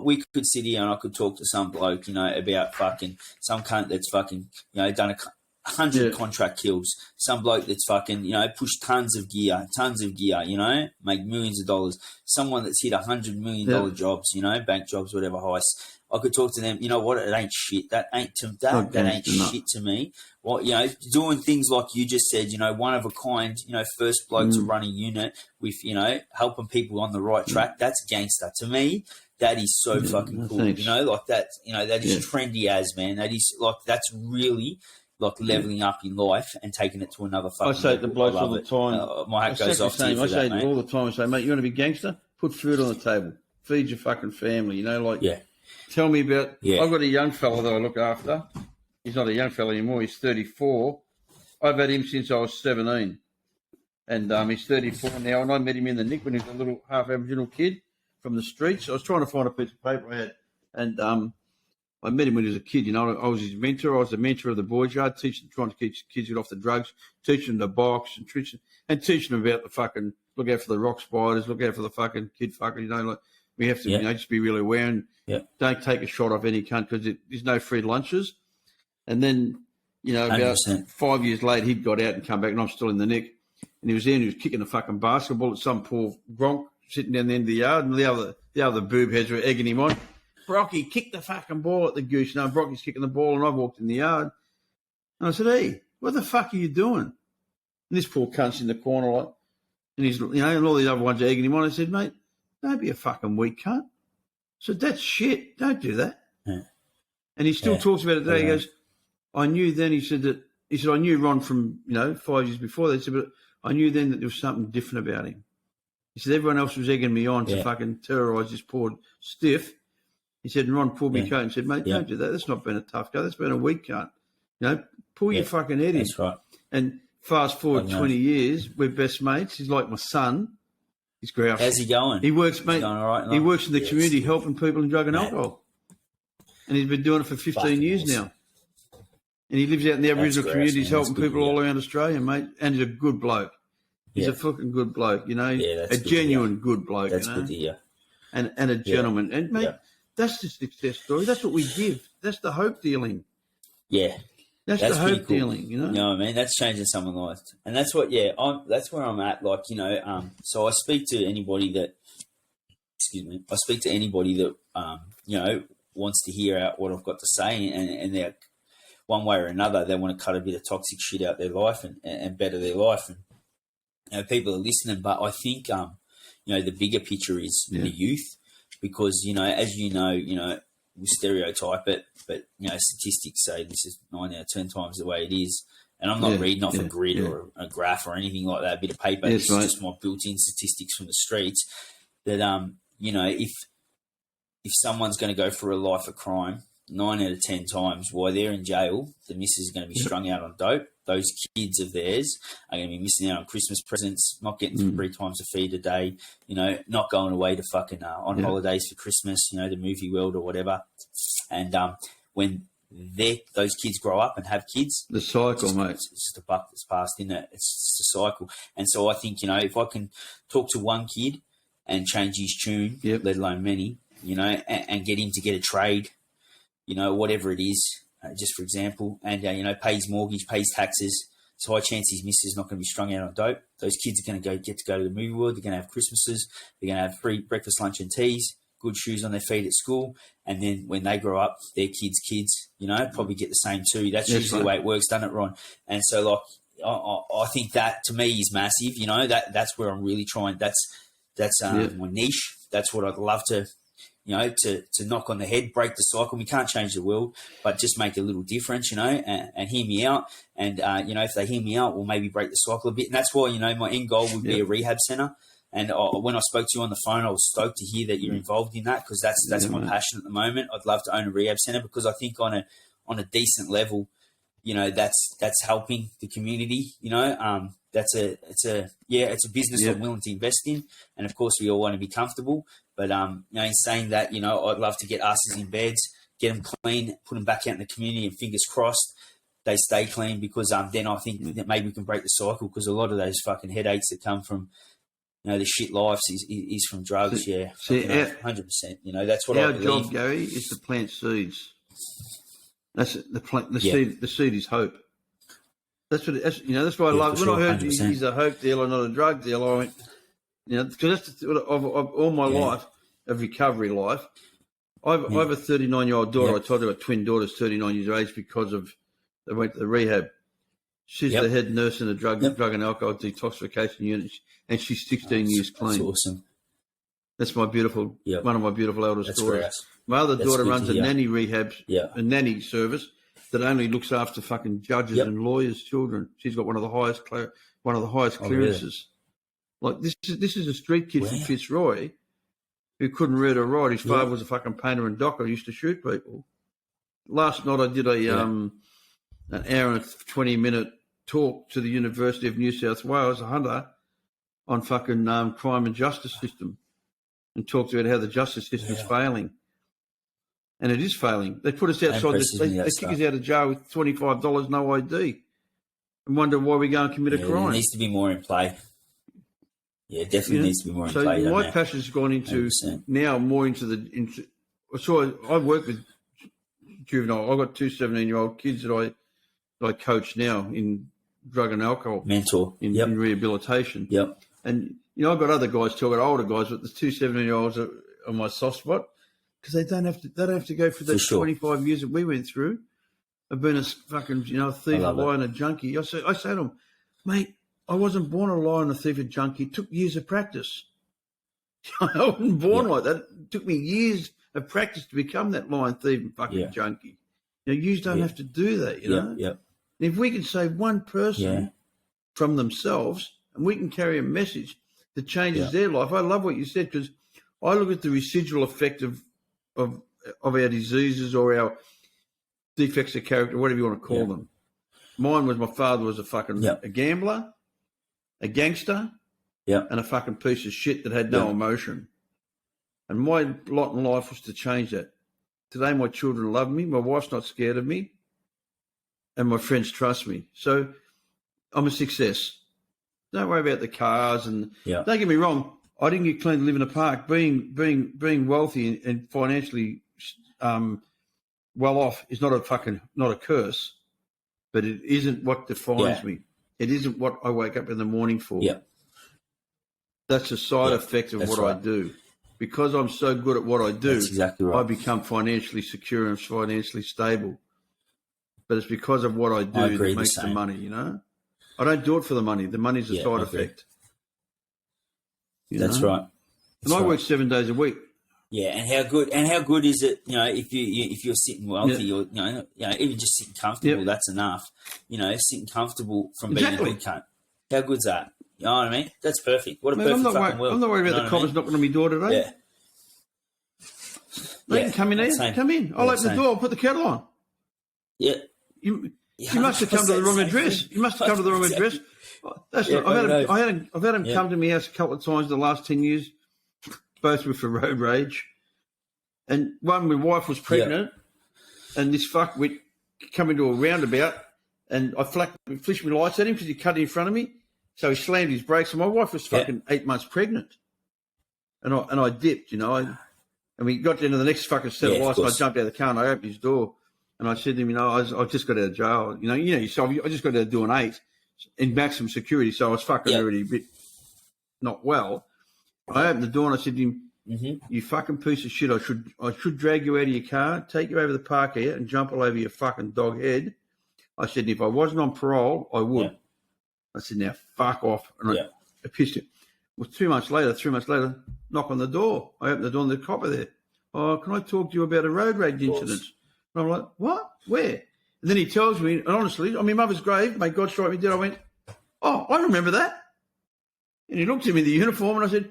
we could sit here and I could talk to some bloke, about fucking some cunt that's fucking, done 100 contract kills. Some bloke that's fucking, pushed tons of gear, make millions of dollars. Someone that's hit $100 million jobs, bank jobs, whatever, heists. I could talk to them. You know what? It ain't shit. That ain't shit to me. Well, doing things like you just said. One of a kind. First bloke to run a unit with. Helping people on the right track. That's gangster to me. That is so fucking cool. Thanks. Like that. That is trendy as, man. That is like, that's really like leveling up in life and taking it to another fucking. I say it to blokes all the time. My hat goes off to you for I say that, it all the time. I say, mate, you want to be gangster? Put food on the table. Feed your fucking family. Tell me about. I've got a young fella that I look after. He's not a young fella anymore. He's 34. I've had him since I was 17, and he's 34 now. And I met him in the Nick when he was a little half Aboriginal kid from the streets. I was trying to find a piece of paper I had, and I met him when he was a kid. I was his mentor. I was the mentor of the boys' yard, trying to teach kids get off the drugs, teaching them to box, and teaching them about the fucking look out for the rock spiders, look out for the fucking kid fucking. We have to, just be really aware and don't take a shot off any cunt, because there's no free lunches. And then, about 100%. 5 years later, he'd got out and come back, and I'm still in the Nick. And he was there and he was kicking a fucking basketball at some poor gronk sitting down the end of the yard, and the other boob heads were egging him on. Brocky, kick the fucking ball at the goose. Brocky's kicking the ball, and I walked in the yard. And I said, hey, what the fuck are you doing? And this poor cunt's in the corner, and he's, and all these other ones are egging him on. I said, mate, don't be a fucking weak cunt. I said, that's shit. Don't do that. Yeah. And he still talks about it today. He goes, I knew then, he said, I knew Ron from, 5 years before that. He said, but I knew then that there was something different about him. He said, everyone else was egging me on to fucking terrorise this poor stiff. He said, and Ron pulled me coat and said, mate, don't do that. That's not been a tough guy. That's been a weak cunt. Pull your fucking head in. That's right. And fast forward 20 years, we're best mates. He's like my son. He's grouse. How's he going? He works, mate. Going all right, he works in the community helping people in drug and alcohol. And he's been doing it for 15 years now. And he lives out in the Aboriginal communities helping people all around Australia, mate. And he's a good bloke. He's a fucking good bloke, a genuine good bloke. That's good to hear. And a gentleman. And, mate, that's the success story. That's what we give. That's the hope dealing. Yeah. That's the hope dealing, you know? You know what I mean? That's changing someone's life. And that's what, that's where I'm at. Like, you know, so I speak to anybody that, you know, wants to hear out what I've got to say, and they're one way or another, they want to cut a bit of toxic shit out their life and better their life. And, you know, people are listening, but I think, you know, the bigger picture is the youth, because, you know, as you know, we stereotype it, but, you know, statistics say this is 9 out of 10 times the way it is. And I'm not reading off a grid or a graph or anything like that, a bit of paper. This is just my built-in statistics from the streets that, you know, if someone's going to go for a life of crime, 9 out of 10 times while they're in jail, the missus is going to be strung out on dope. Those kids of theirs are going to be missing out on Christmas presents, not getting 3 times a feed a day, you know, not going away to fucking on holidays for Christmas, you know, the movie world or whatever. And when those kids grow up and have kids, the cycle, mate. It's just a buck that's passed in it. It's just a cycle. And so I think, you know, if I can talk to one kid and change his tune, let alone many, you know, and get him to get a trade, you know, whatever it is, just for example, and, you know, pay his mortgage, pay his taxes, so high chance his missus is not going to be strung out on dope. Those kids are going to get to go to the movie world. They're going to have Christmases. They're going to have free breakfast, lunch and teas, good shoes on their feet at school. And then when they grow up, their kids, you know, probably get the same too. That's usually the way it works, doesn't it, Ron? And so, like, I think that, to me, is massive. You know, that's where I'm really trying. That's my niche. That's what I'd love to, you know, to knock on the head, break the cycle. We can't change the world, but just make a little difference, you know, and hear me out. And, you know, if they hear me out, we'll maybe break the cycle a bit. And that's why, you know, my end goal would be a rehab centre. And when I spoke to you on the phone, I was stoked to hear that you're involved in that, because that's my passion at the moment. I'd love to own a rehab centre, because I think on a decent level, you know, that's helping the community, you know. It's a business I'm willing to invest in, and of course we all want to be comfortable. But you know, in saying that, you know, I'd love to get asses in beds, get them clean, put them back out in the community, and fingers crossed they stay clean, because then I think that maybe we can break the cycle, because a lot of those fucking headaches that come from, you know, the shit lives is from drugs. 100%. You know, that's what I believe. Our job, Gary, is to plant seeds. That's the plant. The seed. The seed is hope. That's what. That's why I love. When I heard he's a hope dealer, not a drug dealer, I went, you know, because that's of all my life of recovery life. I have a 39-year-old daughter. I told you, a twin daughter's 39 years of age because they went to the rehab. She's the head nurse in the drug and alcohol detoxification unit, and she's 16 years clean. That's awesome. That's my beautiful, one of my beautiful eldest daughters. Great. My other daughter runs a nanny rehab, a nanny service that only looks after fucking judges and lawyers' children. She's got one of the highest clearances. Like this is a street kid from Fitzroy who couldn't read or write. His father was a fucking painter and docker, used to shoot people. Last night I did an hour and 20-minute talk to the University of New South Wales, a Hunter, on fucking crime and justice system, and talked about how the justice system is failing. And it is failing. They put us outside. They kick us out of jail with $25, no ID, and wonder why we go and commit a crime. There needs to be more in play. Yeah, it definitely needs to be more in play. So my passion's gone into 100%. Now more into the. So I work with juvenile. I've got 2 17-year-old kids that I coach now in drug and alcohol. Mentor. In rehabilitation. Yep. And, you know, I've got other guys too. I've got older guys, but the 2 17-year-olds are my soft spot, because they don't have to go through those 25 years that we went through. I've been a fucking, you know, a thief, a liar, and a junkie. I say to them, mate, I wasn't born a liar and a thief, a junkie. It took years of practice. I wasn't born like that. It took me years of practice to become that liar, thief, and fucking junkie. You know, you don't have to do that, you know. Yeah. And if we can save one person from themselves, and we can carry a message that changes their life. I love what you said, because I look at the residual effect of our diseases or our defects of character, whatever you want to call them. Mine was, my father was a fucking a gambler, a gangster, and a fucking piece of shit that had no emotion. And my lot in life was to change that. Today my children love me, my wife's not scared of me, and my friends trust me. So I'm a success. Don't worry about the cars, and don't get me wrong, I didn't get clean to live in a park. Being wealthy and financially well off is not a curse. but it isn't what defines me. It isn't what I wake up in the morning for. Yeah. That's a side effect of what I do. Because I'm so good at what I do, That's exactly right. I become financially secure and financially stable. But it's because of what I do that makes the money, you know? I don't do it for the money. The money's a side effect. That's right. And I work 7 days a week. Yeah, and how good is it? You know, if you're sitting wealthy, or you know, even just sitting comfortable, that's enough. You know, sitting comfortable from being a good cunt. How good's that? You know what I mean? That's perfect. What a perfect fucking world. I'm not worried about the coppers knocking on my door today. Yeah. They can come in here. Come in. I'll open the door. I'll put the kettle on. Yeah. You must have come to the wrong address. You must have come to the wrong address. That's not, I've had them come to my house a couple of times in the last 10 years, both with for road rage. And one, my wife was pregnant, and this fuckwit come into a roundabout, and I flashed my lights at him because he cut in front of me. So he slammed his brakes, and my wife was fucking 8 months pregnant. And I dipped, you know. And we got into the next fucking set of lights, and I jumped out of the car, and I opened his door. And I said to him, you know, I just got out of jail. You know, so I just got out of doing 8 in maximum security, so I was fucking already a bit not well. I opened the door, and I said to him, you fucking piece of shit, I should drag you out of your car, take you over the park here, and jump all over your fucking dog head. I said, if I wasn't on parole, I would. I said, now fuck off. And I pissed him. Well, 3 months later, knock on the door. I opened the door and the copper there. Oh, can I talk to you about a road rage incident? And I'm like, what? Where? And then he tells me, and honestly, on my mother's grave, may God strike me dead, I went, oh, I remember that. And he looked at me in the uniform and I said,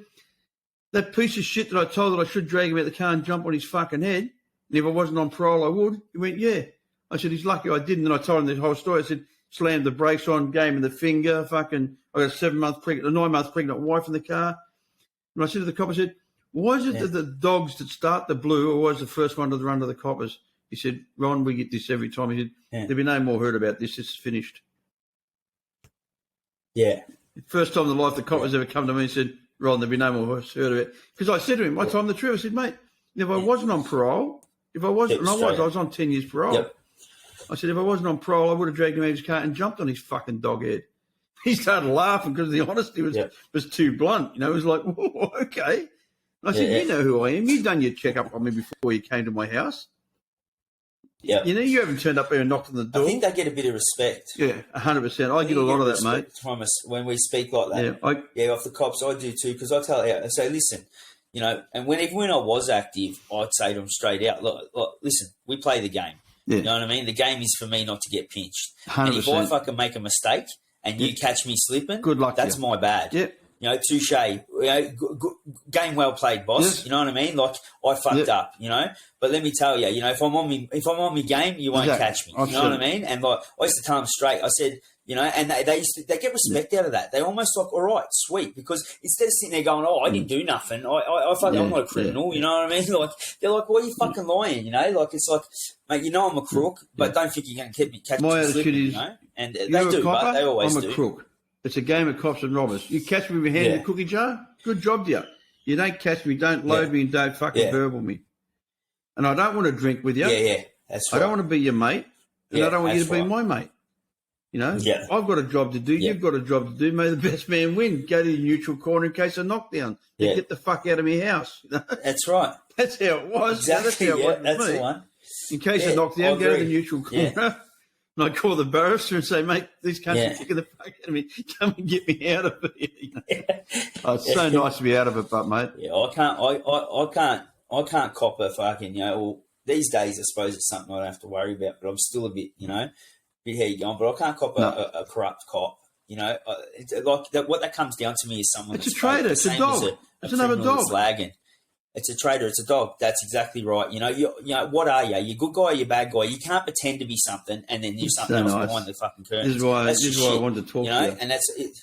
that piece of shit that I told that I should drag him out the car and jump on his fucking head, and if I wasn't on parole, I would. He went, yeah. I said, he's lucky I didn't. And I told him the whole story. I said, slammed the brakes on, gave him the finger, fucking, I got a 9-month pregnant wife in the car. And I said to the cop, I said, why is it that the dogs that start the blue are always the first one to run to the coppers? He said, Ron, we get this every time. He said, there'll be no more heard about this. It's finished. Yeah. First time in the life the coppers ever come to me and said, Ron, there'll be no more heard of it. Because I said to him, I told him the truth. I said, mate, if I wasn't on parole, I was on 10 years parole. Yep. I said, if I wasn't on parole, I would have dragged him out of his car and jumped on his fucking dog head. He started laughing because the honesty was too blunt. You know, it was like, whoa, okay. And I said, you know who I am. You've done your checkup on me before you came to my house. Yeah. You know, you haven't turned up there and knocked on the door. I think they get a bit of respect. Yeah, 100%. I get a lot of that, mate. From us when we speak like that. Yeah, off the cops, I do too, because I say, listen, you know, and when I was active, I'd say to them straight out, look, listen, we play the game. Yeah. You know what I mean? The game is for me not to get pinched. 100%. And if I fucking make a mistake and you catch me slipping, good luck. That's my bad. Yeah. You know, touche. You know, game well played, boss. Yes. You know what I mean? Like I fucked up. You know, but let me tell you, you know, if I'm on my game, you won't catch me. You know what I mean? And like I used to tell them straight. I said, you know, and they get respect out of that. They almost like, all right, sweet, because instead of sitting there going, oh, I didn't do nothing. I'm not a criminal. You know what I mean? Like they're like, why are you fucking lying? You know, like it's like, mate, you know, I'm a crook, but don't think you can catch me slipping. You know, and they do, but they always do. I'm a crook. It's a game of cops and robbers. You catch me with my hand in the cookie jar, good job to you. You don't catch me, don't load me, and don't fucking verbal me. And I don't want to drink with you. Yeah, that's right. I don't want to be your mate, and I don't want you to be my mate. You know, I've got a job to do. You've got a job to do. May the best man win. Go to the neutral corner in case of knockdown. Get the fuck out of my house. That's right. That's how it was. Exactly. That's the one. In case of knockdown, go to the neutral corner. And I call the barrister and say, mate, these cunts are kicking the fuck out of me. Come and get me out of here. You know? It's so nice to be out of it, but mate. Yeah, I can't cop a fucking, you know, well, these days I suppose it's something I don't have to worry about, but I'm still a bit, you know, how you going, but I can't cop a corrupt cop. You know, what that comes down to me is someone. It's a traitor. It's a dog. It's another dog. Lagging. It's a traitor. It's a dog. That's exactly right. You know, you know, what are you? You good guy or you bad guy? You can't pretend to be something and then do something else behind the fucking curtains. This is why I wanted to talk to you. And that's it.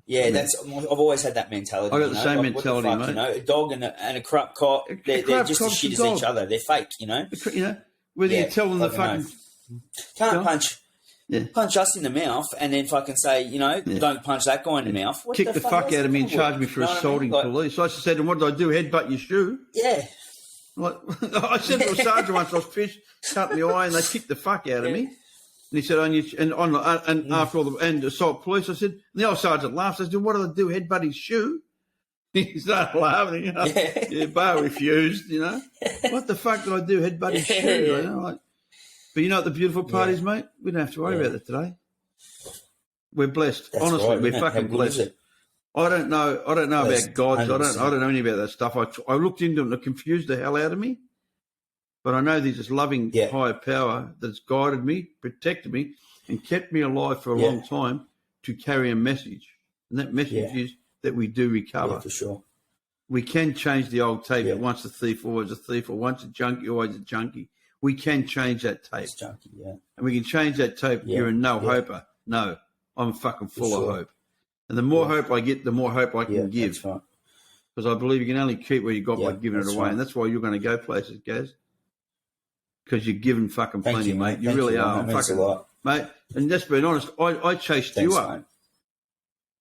Yeah, I've always had that mentality. I got the same mentality, mate. You know, a dog and a corrupt cop, they're just as shit as each other. They're fake, you know. You know, whether you tell them the fucking can't punch us in the mouth and then fucking say, you know, don't punch that guy in the mouth. Kick the fuck out of me and charge me for assaulting police. I used to say to them, what did I do? Headbutt your shoe? Yeah. Like, I said to a sergeant once, I was pissed, cut my eye, and they kicked the fuck out of me. he said, and after all and assault police, I said, and the old sergeant laughed. I said, what do they do? Headbutt his shoe? He started laughing, you know. Yeah, Bar refused, you know. What the fuck did I do? Headbutt his shoe, you know? Like, but you know what the beautiful part is, mate? We don't have to worry about that today. We're blessed. That's honestly, right, we're fucking blessed. I don't know about gods. 100%. I don't know any about that stuff. I looked into it and it confused the hell out of me. But I know there's this loving higher power that's guided me, protected me, and kept me alive for a long time to carry a message. And that message is that we do recover. Yeah, for sure. We can change the old tape that once a thief, always a thief, or once a junkie, always a junkie. We can change that tape. It's junkie, And we can change that tape. You're a no-hoper. No, I'm fucking full of hope. And the more hope I get, the more hope I can give. That's right. Because I believe you can only keep what you got by giving it away. Right. And that's why you're going to go places, Gaz. Because you're giving fucking plenty, mate. You Thank really you, are. That means a lot. Mate, and just being honest, I chased you up. Mate.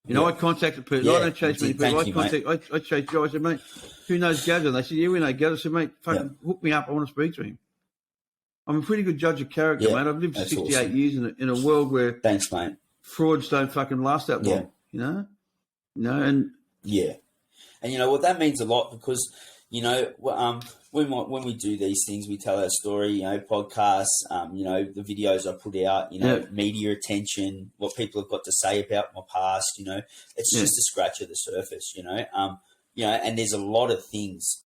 You know, I contacted people. I don't chase many people. I chased you. I said, mate, who knows Gaz? And they said, yeah, we know Gaz. I said, mate, fucking hook me up. I want to speak to him. I'm a pretty good judge of character, mate. I've lived 68 years in a world where thanks, mate. Frauds don't fucking last that long, you know? And and you know what, that means a lot because, you know, when we do these things, we tell our story, you know, podcasts, you know, the videos I put out, you know, media attention, what people have got to say about my past, you know, it's just a scratch of the surface, you know, and there's a lot of things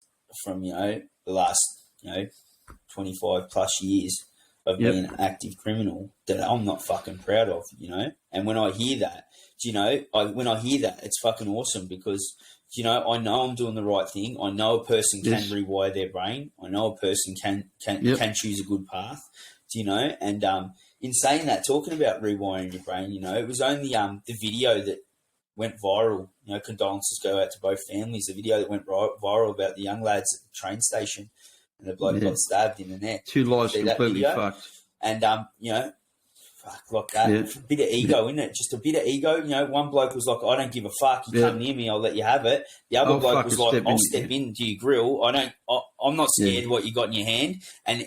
from, you know, the last, you know, 25 plus years of being an active criminal that I'm not fucking proud of, you know, and when I hear that, you know, it's fucking awesome because, you know I'm doing the right thing. I know a person can rewire their brain. I know a person can choose a good path, you know. And in saying that, talking about rewiring your brain, you know, it was only the video that went viral. You know, condolences go out to both families. The video that went viral about the young lads at the train station and the bloke got stabbed in the neck. 2 lives completely fucked. And you know. Like that, a bit of ego, isn't it? Just a bit of ego. You know, one bloke was like, "I don't give a fuck. You come near me, I'll let you have it." The other bloke was like, "I'll step into your grill. I'm not scared of what you got in your hand." And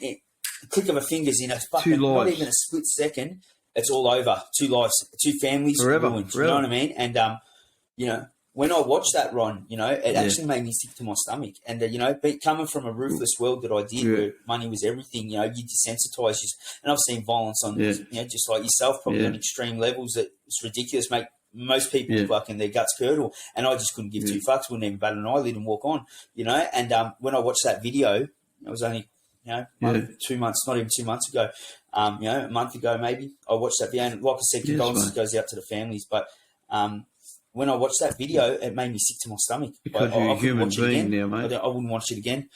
click of a finger's in a fucking not even a split second, it's all over. 2 lives, 2 families ruined. You know what I mean? And you know, when I watched that, Ron, you know, it actually made me sick to my stomach. And, you know, coming from a ruthless world that I did where money was everything, you know, you desensitise. And I've seen violence on, you know, just like yourself, probably on extreme levels that it's ridiculous, make most people fucking their guts curdle. And I just couldn't give 2 fucks, wouldn't even bat an eyelid and walk on, you know. And when I watched that video, it was only, you know, 2 months, not even 2 months ago, you know, a month ago maybe, I watched that video. And like I said, condolences goes out to the families. But, when I watched that video, it made me sick to my stomach. Because you're a human being now, mate. I wouldn't watch it again.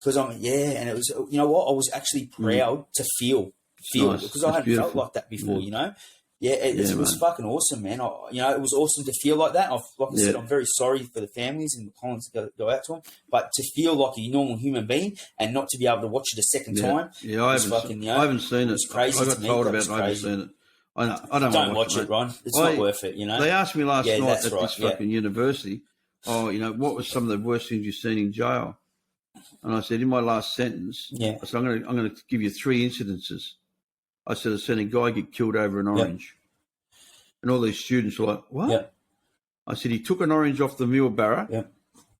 Because and it was, you know what, I was actually proud to feel because I hadn't felt like that before, you know. It was fucking awesome, man. You know, it was awesome to feel like that. Like I said, I'm very sorry for the families and the comments that go out to them, but to feel like a normal human being and not to be able to watch it a second time. Yeah, I haven't seen it. It's crazy. I got told about it. I haven't seen it. I don't watch it, Ron. It's not worth it, you know. They asked me last night at this fucking university, you know, what was some of the worst things you've seen in jail? And I said, in my last sentence, I said, I'm going to give you 3 incidences. I said, I've seen a guy get killed over an orange. And all these students were like, what? I said, he took an orange off the mule barrow.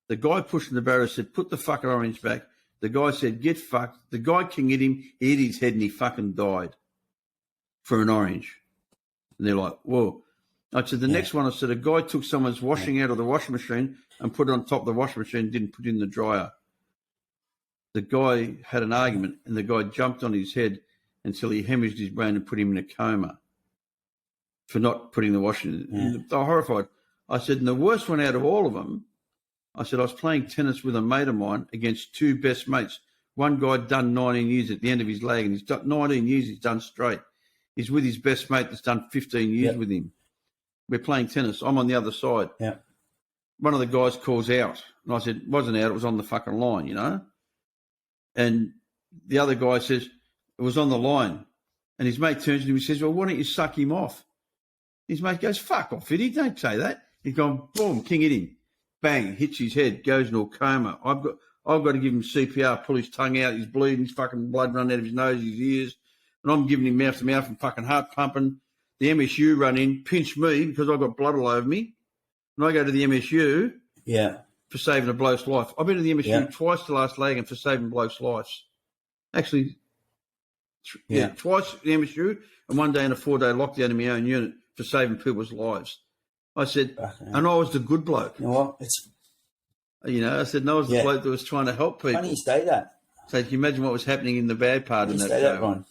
The guy pushing the barrow said, put the fucking orange back. The guy said, get fucked. The guy can hit him. He hit his head and he fucking died for an orange. And they're like, whoa. I said, the next one, I said, a guy took someone's washing out of the washing machine and put it on top of the washing machine, didn't put it in the dryer. The guy had an argument and the guy jumped on his head until he hemorrhaged his brain and put him in a coma for not putting the washing in. They were horrified. I said, and the worst one out of all of them, I said, I was playing tennis with a mate of mine against 2 best mates. One guy done 19 years at the end of his leg, and he's done 19 years he's done straight. He's with his best mate that's done 15 years with him. We're playing tennis. I'm on the other side. One of the guys calls out. And I said, it wasn't out. It was on the fucking line, you know. And the other guy says, it was on the line. And his mate turns to him and says, well, why don't you suck him off? His mate goes, fuck off, Eddie. Don't say that. He's gone, boom, king hit him. Bang, hits his head, goes into a coma. I've got to give him CPR, pull his tongue out. He's bleeding. His fucking blood running out of his nose, his ears. and I'm giving him mouth to mouth and fucking heart pumping. The MSU run in, pinch me because I've got blood all over me, and I go to the MSU for saving a bloke's life. I've been to the MSU twice the last leg and for saving blokes' lives. Actually, twice at the MSU and one day in a 4-day lockdown in my own unit for saving people's lives. I said, and I was the good bloke. You know what? I said, no, I was the bloke that was trying to help people. Funny you say that. So can you imagine what was happening in the bad part in that show? Ron?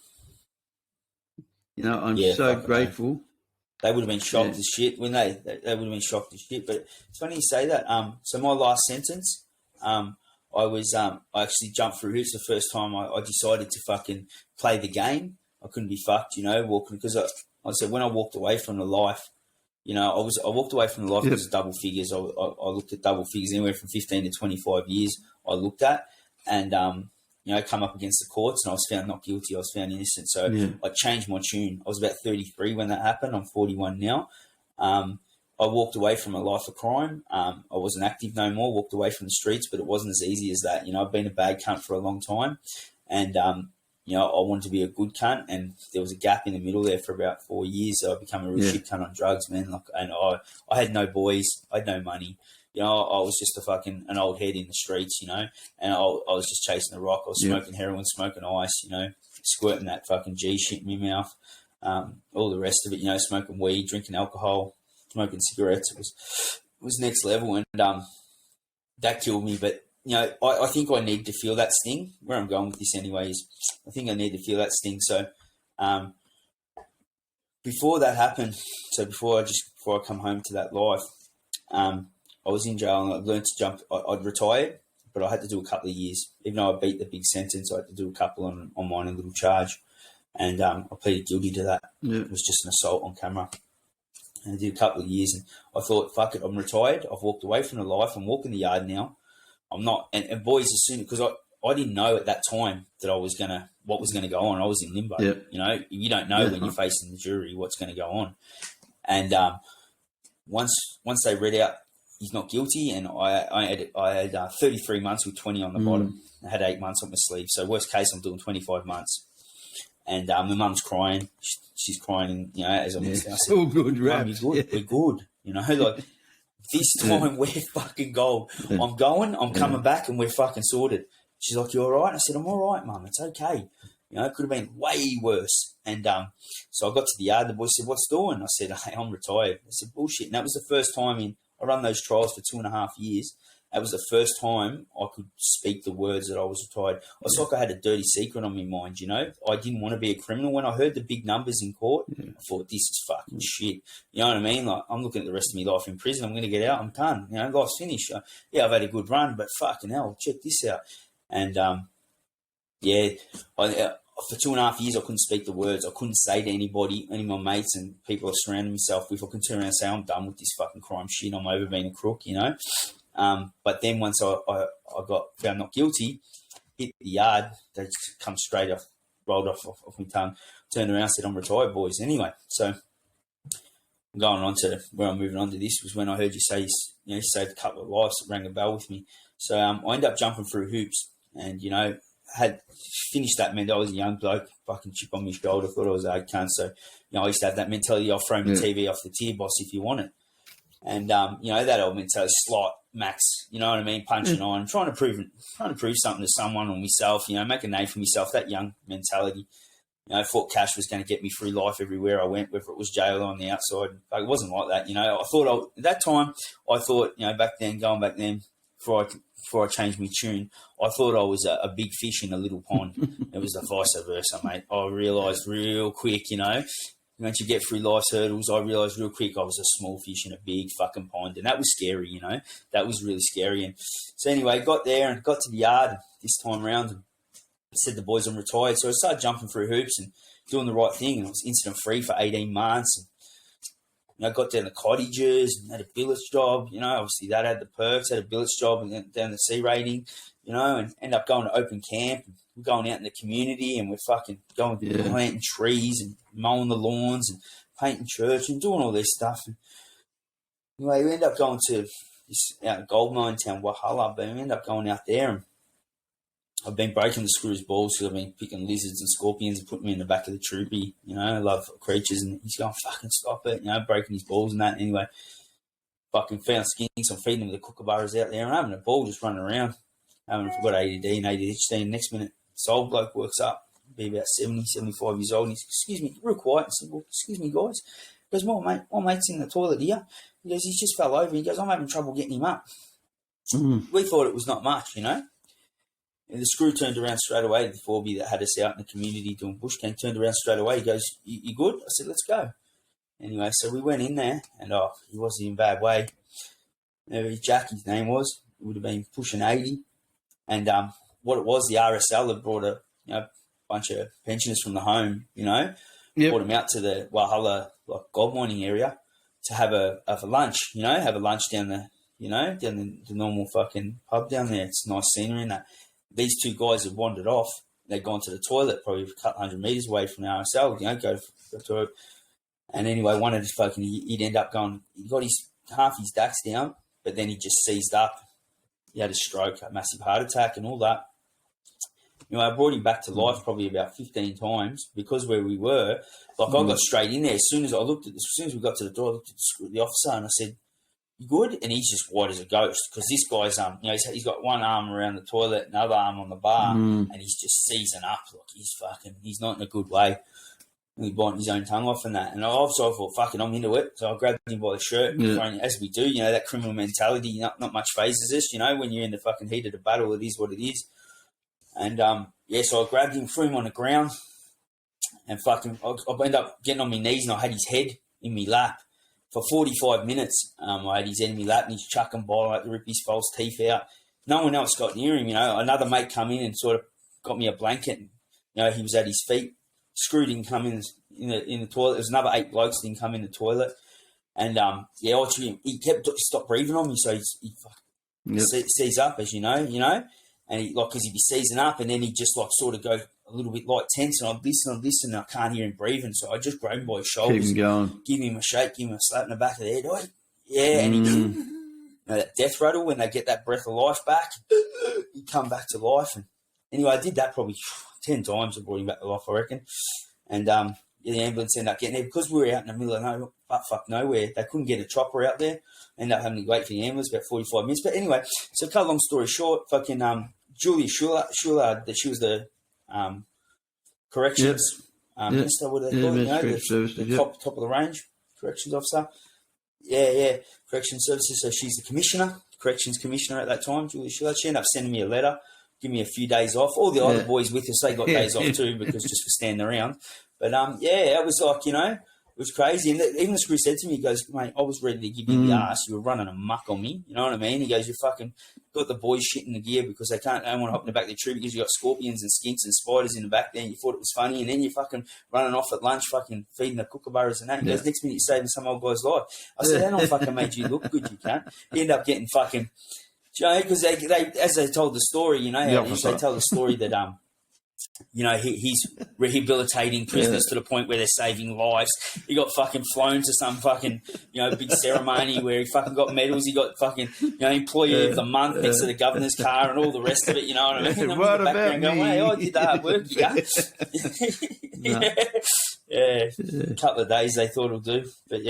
I'm so grateful. They would have been shocked as shit when they would have been shocked as shit. But it's funny you say that. So my last sentence, I actually jumped through hoops the first time I decided to fucking play the game. I couldn't be fucked, walking because I said when I walked away from the life, I walked away from the life because of double figures. I looked at double figures anywhere from 15 to 25 years. I looked at and come up against the courts and I was found not guilty. I was found innocent. So I changed my tune. I was about 33 when that happened. I'm 41 now. I walked away from a life of crime. I wasn't active no more, walked away from the streets, but it wasn't as easy as that. I've been a bad cunt for a long time and, I wanted to be a good cunt and there was a gap in the middle there for about 4 years. So I became a real shit cunt on drugs, man. And I had no boys. I had no money. I was just an old head in the streets, and I was just chasing the rock. I was smoking heroin, smoking ice, squirting that fucking G shit in my mouth, all the rest of it, smoking weed, drinking alcohol, smoking cigarettes. It was next level and that killed me. But, I think I need to feel that sting. Where I'm going with this anyways, I think I need to feel that sting. So before that happened, before I come home to that life, I was in jail and I learned to jump. I'd retired, but I had to do a couple of years. Even though I beat the big sentence, I had to do a couple on mine, a little charge. And I pleaded guilty to that. Yeah. It was just an assault on camera. And I did a couple of years and I thought, fuck it, I'm retired. I've walked away from the life. I'm walking the yard now. I'm not, and boys, as soon, because I didn't know at that time that what was going to go on. I was in limbo. Yeah. You don't know when you're facing the jury what's going to go on. And once they read out, he's not guilty, and I had 33 months with 20 on the bottom. I had 8 months on my sleeve. So worst case, I'm doing 25 months. And my mum's crying. She's crying, as I'm listening. I said, all good, right? We're good. This time we're fucking gold. I'm going, I'm coming back, and we're fucking sorted. She's like, you all right? I said, I'm all right, Mum. It's okay. It could have been way worse. And so I got to the yard. The boy said, what's doing? I said, hey, I'm retired. I said, bullshit. And that was the first time I run those trials for 2.5 years. That was the first time I could speak the words that I was retired. I was like I had a dirty secret on my mind, I didn't want to be a criminal. When I heard the big numbers in court, I thought, this is fucking shit. You know what I mean? Like, I'm looking at the rest of my life in prison. I'm going to get out. I'm done. Life's finished. I've had a good run, but fucking hell, check this out. And, for 2.5 years, I couldn't speak the words. I couldn't say to anybody, any of my mates and people I surrounded myself with, I couldn't turn around and say, I'm done with this fucking crime shit. I'm over being a crook, But then once I got found not guilty, hit the yard, they just come straight off, rolled off my tongue, turned around, said, I'm retired, boys. Anyway, so I'm going on to where I'm moving on to this was when I heard you say, you saved a couple of lives. It rang a bell with me. So I ended up jumping through hoops and, had finished that mentality. I was a young bloke, fucking chip on my shoulder, thought I was a cunt. So, I used to have that mentality, I'll throw my TV off the tier, boss, if you want it. And, that old mentality, slot, max, you know what I mean, punching on, trying to prove something to someone or myself, make a name for myself, that young mentality. I thought cash was going to get me through life everywhere I went, whether it was jail or on the outside. But it wasn't like that, I thought, at that time, I thought, going back then, before I changed my tune, I thought I was a big fish in a little pond. It was the vice versa, mate. I realised real quick, once you get through life's hurdles, I realised real quick I was a small fish in a big fucking pond. And that was scary, That was really scary. And so anyway, got there and got to the yard this time around and said the boys I'm retired. So I started jumping through hoops and doing the right thing. And I was incident free for 18 months. And, I got down to cottages and had a billets job, obviously that had the perks, had a billets job and then down the C rating, and ended up going to open camp and we're going out in the community and we're fucking going planting trees and mowing the lawns and painting church and doing all this stuff. And anyway, we ended up going to this out in gold mine town, Wahala, but we ended up going out there and I've been breaking the screws balls because I've been picking lizards and scorpions and putting them in the back of the troopy. You know, I love creatures, and he's going, fucking stop it. You know, breaking his balls and that. Anyway, fucking found skinks. I'm feeding him the kookaburras out there and having a ball just running around. I've got ADD and ADHD. Next minute, this old bloke works up, be about 70, 75 years old. And he's, excuse me, real quiet. I said, well, excuse me, guys. He goes, my mate's in the toilet here. He goes, he's just fell over. He goes, I'm having trouble getting him up. We thought it was not much, you know. And the screw turned around straight away. The Forbie that had us out in the community doing bush camp turned around straight away. He goes, you good? I said, let's go. Anyway, so we went in there, and he wasn't in a bad way. Jack, his name was. He would have been pushing 80. And what it was, the RSL had brought a bunch of pensioners from the home, you know, brought them out to the Walhalla gold mining area to have a lunch, you know, have a lunch down the normal fucking pub down there. It's nice scenery and that. These two guys had wandered off. They'd gone to the toilet probably a couple hundred metres away from the RSL, you know, go to it. And anyway, one of his fucking, he'd end up going, he got half his dax down, but then he just seized up. He had a stroke, a massive heart attack and all that. You know, I brought him back to life probably about 15 times because where we were, I got straight in there. As soon as we got to the door, I looked at the officer and I said, you good? And he's just white as a ghost because this guy's, he's got one arm around the toilet, another arm on the bar, and he's just seizing up. Like he's not in a good way. He's biting his own tongue off and that. And I thought, fucking, I'm into it. So I grabbed him by the shirt, as we do, you know, that criminal mentality, not much phases us, you know, when you're in the fucking heat of the battle, it is what it is. And, so I grabbed him, threw him on the ground, and fucking, I ended up getting on my knees and I had his head in my lap. For 45 minutes, I had his head in my lap and he's chucking by, like, to rip his false teeth out. No one else got near him, you know. Another mate come in and sort of got me a blanket. And, you know, he was at his feet. Screw didn't come in the toilet. There's another 8 blokes didn't come in the toilet. And, he stopped breathing on me, so he seized up, as you know. And he, because he'd be seizing up and then he'd just, sort of go a little bit tense, and I'd listen, and I can't hear him breathing. So I just grabbed him by his shoulders, keep him going, give him a shake, give him a slap in the back of the head. And he, that death rattle when they get that breath of life back, he'd come back to life. And anyway, I did that probably 10 times. I brought him back to life, I reckon. And the ambulance ended up getting there because we were out in the middle of nowhere. They couldn't get a chopper out there. Ended up having to wait for the ambulance about 45 minutes. But anyway, so cut a long story short, fucking Julia Schuller, that she was the corrections minister, what do they call it? The top of the range corrections officer. Corrections services. So she's the corrections commissioner at that time, Julia Schuller. She ended up sending me a letter, give me a few days off. All the other boys with us, they got days off too because just for standing around. But it was like, you know, it was crazy. And even the screw said to me, he goes, mate, I was ready to give you the ass. You were running amok on me. You know what I mean? He goes, you fucking got the boys shit in the gear because they don't want to hop in the back of the tree because you got scorpions and skinks and spiders in the back there and you thought it was funny. And then you're fucking running off at lunch, fucking feeding the kookaburras and that. He goes, next minute you're saving some old guy's life. I said, that don't fucking made you look good, you can't. You end up getting fucking, you know, because they as they told the story, you know, they tell the story that, you know, he's rehabilitating prisoners to the point where they're saving lives. He got fucking flown to some fucking, you know, big ceremony where he fucking got medals. He got fucking, you know, employee of the month next to the governor's car and all the rest of it. You know what I mean? What in the about going, me? hey, I did the hard work, A couple of days they thought it'll do, but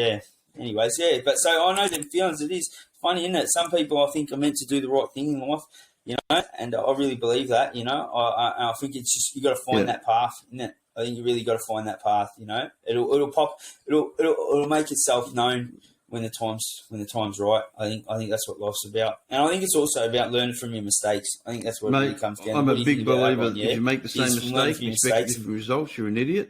anyways, But so I know them feelings. It is funny, isn't it? Some people I think are meant to do the right thing in life. You know, and I really believe that, you know, I think it's just, you got to find that path, isn't it? I think you really got to find that path, you know, it'll make itself known when the time's right. I think that's what life's about. And I think it's also about learning from your mistakes. I think that's what it really comes down to. I'm a big believer that if you make the same mistake, expect different results, you're an idiot.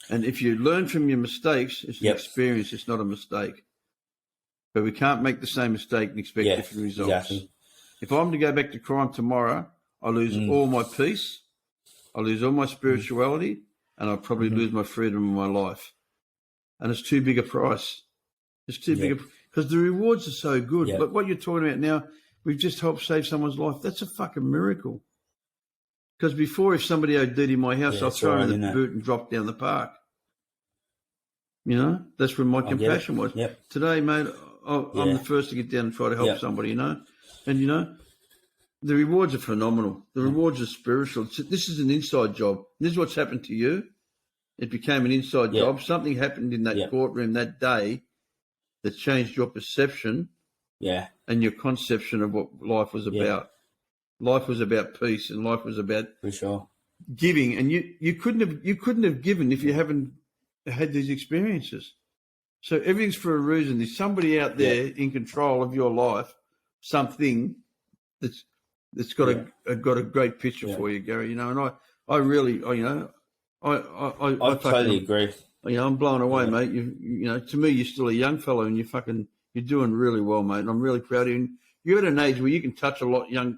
And if you learn from your mistakes, it's an experience, it's not a mistake. But we can't make the same mistake and expect different results. Exactly. If I'm to go back to crime tomorrow, I lose all my peace, I lose all my spirituality, and I'll probably lose my freedom in my life. And it's too big a price. It's too big because the rewards are so good. But what you're talking about now, we've just helped save someone's life. That's a fucking miracle. Because before, if somebody OD'd in my house, I'll throw in the boot and drop down the park. You know, that's where my compassion was. Today, mate, I'm the first to get down and try to help somebody, you know. And, you know, The rewards are phenomenal. The rewards are spiritual. This is an inside job. This is what's happened to you. It became an inside job. Something happened in that courtroom that day that changed your perception and your conception of what life was about. Life was about peace, and life was about for sure giving. And you couldn't have given if you haven't had these experiences. So everything's for a reason. There's somebody out there in control of your life, something that's got a great picture for you, Gary. You know, and I really, I totally agree. You know, I'm blown away, mate. You know, to me, you're still a young fellow, and you're doing really well, mate. And I'm really proud of you. And you're at an age where you can touch a lot of young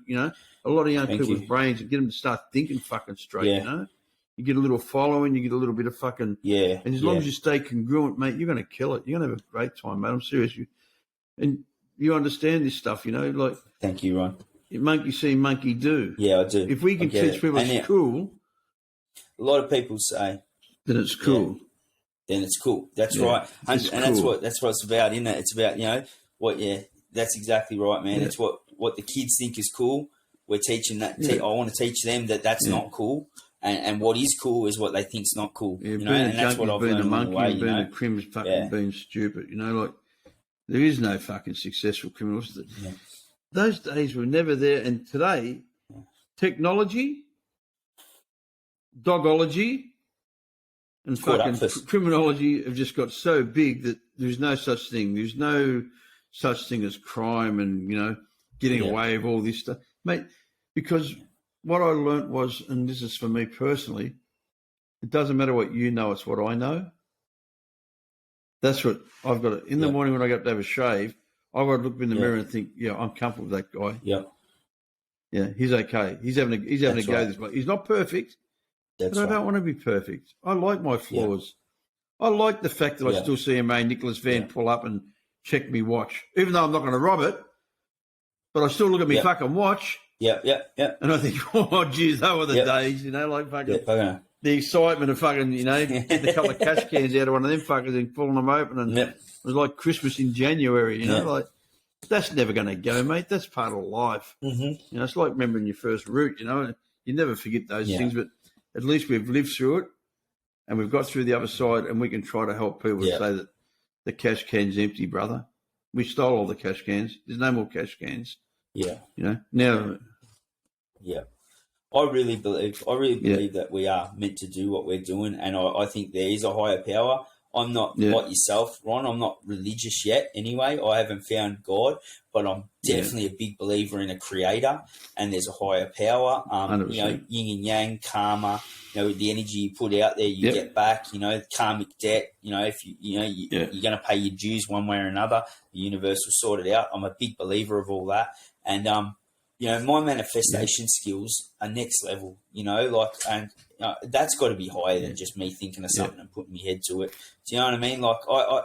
people's brains and get them to start thinking fucking straight. You know, you get a little following, you get a little bit of fucking And as long as you stay congruent, mate, you're going to kill it. You're going to have a great time, mate. I'm serious. You understand this stuff, you know, like. Thank you, Ron. Monkey see, monkey do. Yeah, I do. If we can teach people it's cool, a lot of people say, then it's cool. Then it's cool. That's right, and that's what it's about, isn't it? It's about what. Yeah, that's exactly right, man. It's what the kids think is cool. We're teaching that. I want to teach them that that's not cool, and what is cool is what they think's not cool. Yeah, you know, and that's what I've learned along the way. Being a criminal, fucking being stupid. You know, like there is no fucking successful criminals. Those days were never there, and today, technology, dogology, and fucking criminology have just got so big that there's no such thing. There's no such thing as crime and, you know, getting away with all this stuff. Mate, because what I learnt was, and this is for me personally, it doesn't matter what you know, it's what I know. That's what I've got to, in the morning when I get up to have a shave, I've got to look in the mirror and think, I'm comfortable with that guy. Yeah, he's okay. He's having a go this way. He's not perfect, but I don't want to be perfect. I like my flaws. I like the fact that I still see a man, Nicholas Van, pull up and check me watch, even though I'm not going to rob it. But I still look at me fucking watch. And I think, oh, geez, those were the days, you know, like fucking the excitement of fucking, you know, getting a couple of cash cans out of one of them fuckers and pulling them open. And it was like Christmas in January, you know, like that's never going to go, mate. That's part of life. You know, it's like remembering your first route, you know, you never forget those things, but at least we've lived through it and we've got through the other side and we can try to help people to say that the cash can's empty, brother. We stole all the cash cans. There's no more cash cans. You know, now. I really believe that we are meant to do what we're doing, and I think there is a higher power. I'm not like yourself, Ron. I'm not religious yet anyway. I haven't found God, but I'm definitely a big believer in a creator, and there's a higher power. You know, yin and yang, karma, you know, the energy you put out there, you get back, you know, karmic debt, you know, if you're going to pay your dues one way or another, the universe will sort it out. I'm a big believer of all that. And, you know, my manifestation skills are next level, you know, like, and that's got to be higher than just me thinking of something and putting my head to it. Do you know what I mean? Like, I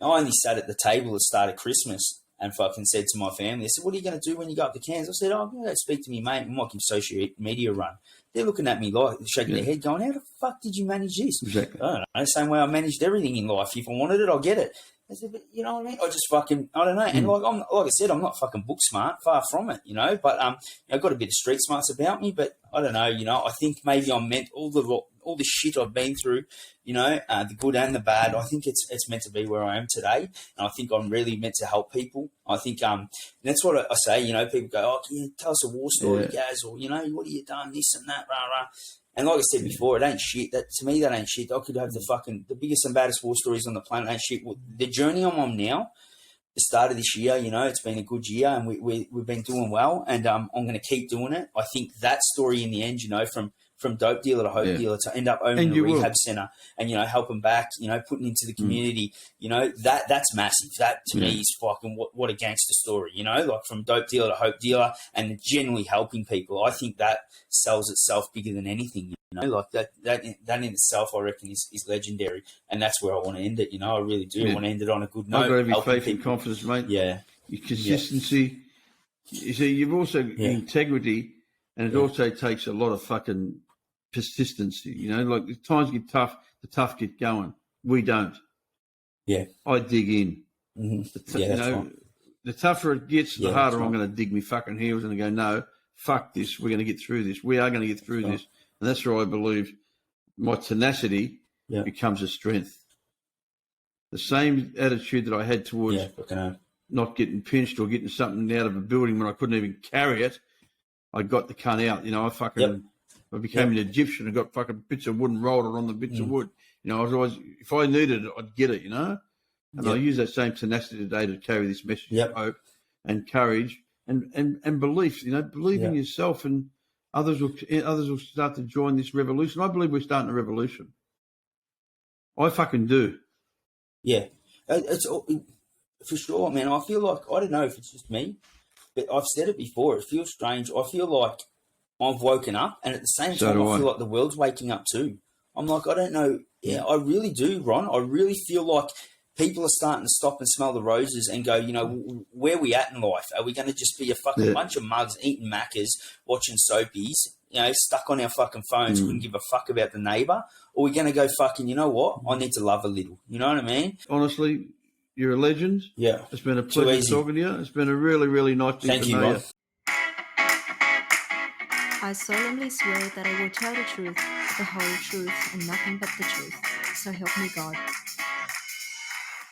only sat at the table at the start of Christmas and fucking said to my family, I said, what are you going to do when you go up to Cairns? I said, I'm going to speak to me mate and might give social media a run. They're looking at me like shaking their head going, how the fuck did you manage this? Exactly. I don't know. Same way I managed everything in life. If I wanted it, I'll get it. I said, but you know what I mean? I just fucking, I don't know. And like I said, I'm not fucking book smart, far from it, you know. But you know, I've got a bit of street smarts about me. But I don't know, you know. I think maybe I'm meant all the shit I've been through, you know, the good and the bad. I think it's meant to be where I am today, and I think I'm really meant to help people. I think that's what I say. You know, people go, oh, can you tell us a war story, Gaz, or you know, what have you done, this and that, rah rah. And like I said before, it ain't shit. That to me, that ain't shit. I could have the biggest and baddest war stories on the planet. Ain't shit. The journey I'm on now, the start of this year, you know, it's been a good year, and we've been doing well, and I'm going to keep doing it. I think that story in the end, you know, from dope dealer to hope dealer to end up owning a rehab center and, you know, helping back, you know, putting into the community, you know, that's massive. That to me is fucking what a gangster story, you know, like from dope dealer to hope dealer and generally helping people. I think that sells itself bigger than anything, you know, like that in itself, I reckon is legendary. And that's where I want to end it. You know, I really do. I want to end it on a good note. I've got every faith and confidence, mate. Your consistency. You see, you've also integrity, and it also takes a lot of fucking persistency, you know, like the times get tough, the tough get going. We don't. I dig in. You know, the tougher it gets, the harder I'm going to dig my fucking heels and go, no, fuck this, we're going to get through this. We are going to get through this. And that's where I believe my tenacity becomes a strength. The same attitude that I had towards not getting pinched or getting something out of a building when I couldn't even carry it, I got the cunt out. You know, I became an Egyptian and got fucking bits of wood and rolled it on the bits of wood. You know, I was always, if I needed it, I'd get it, you know? And I use that same tenacity today to carry this message of hope and courage and belief, you know, believe in yourself, and others will start to join this revolution. I believe we're starting a revolution. I fucking do. Yeah. It's for sure, man. I feel like, I don't know if it's just me, but I've said it before, it feels strange. I feel like I've woken up, and at the same time, I feel like the world's waking up too. I'm like, I don't know. Yeah, I really do, Ron. I really feel like people are starting to stop and smell the roses and go, you know, where are we at in life? Are we going to just be a fucking bunch of mugs eating Maccas, watching soapies, you know, stuck on our fucking phones, couldn't give a fuck about the neighbour? Or are we going to go fucking, you know what? I need to love a little. You know what I mean? Honestly, you're a legend. Yeah. It's been a pleasure talking to you. It's been a really, really nice thing to know you. I solemnly swear that I will tell the truth, the whole truth, and nothing but the truth. So help me God.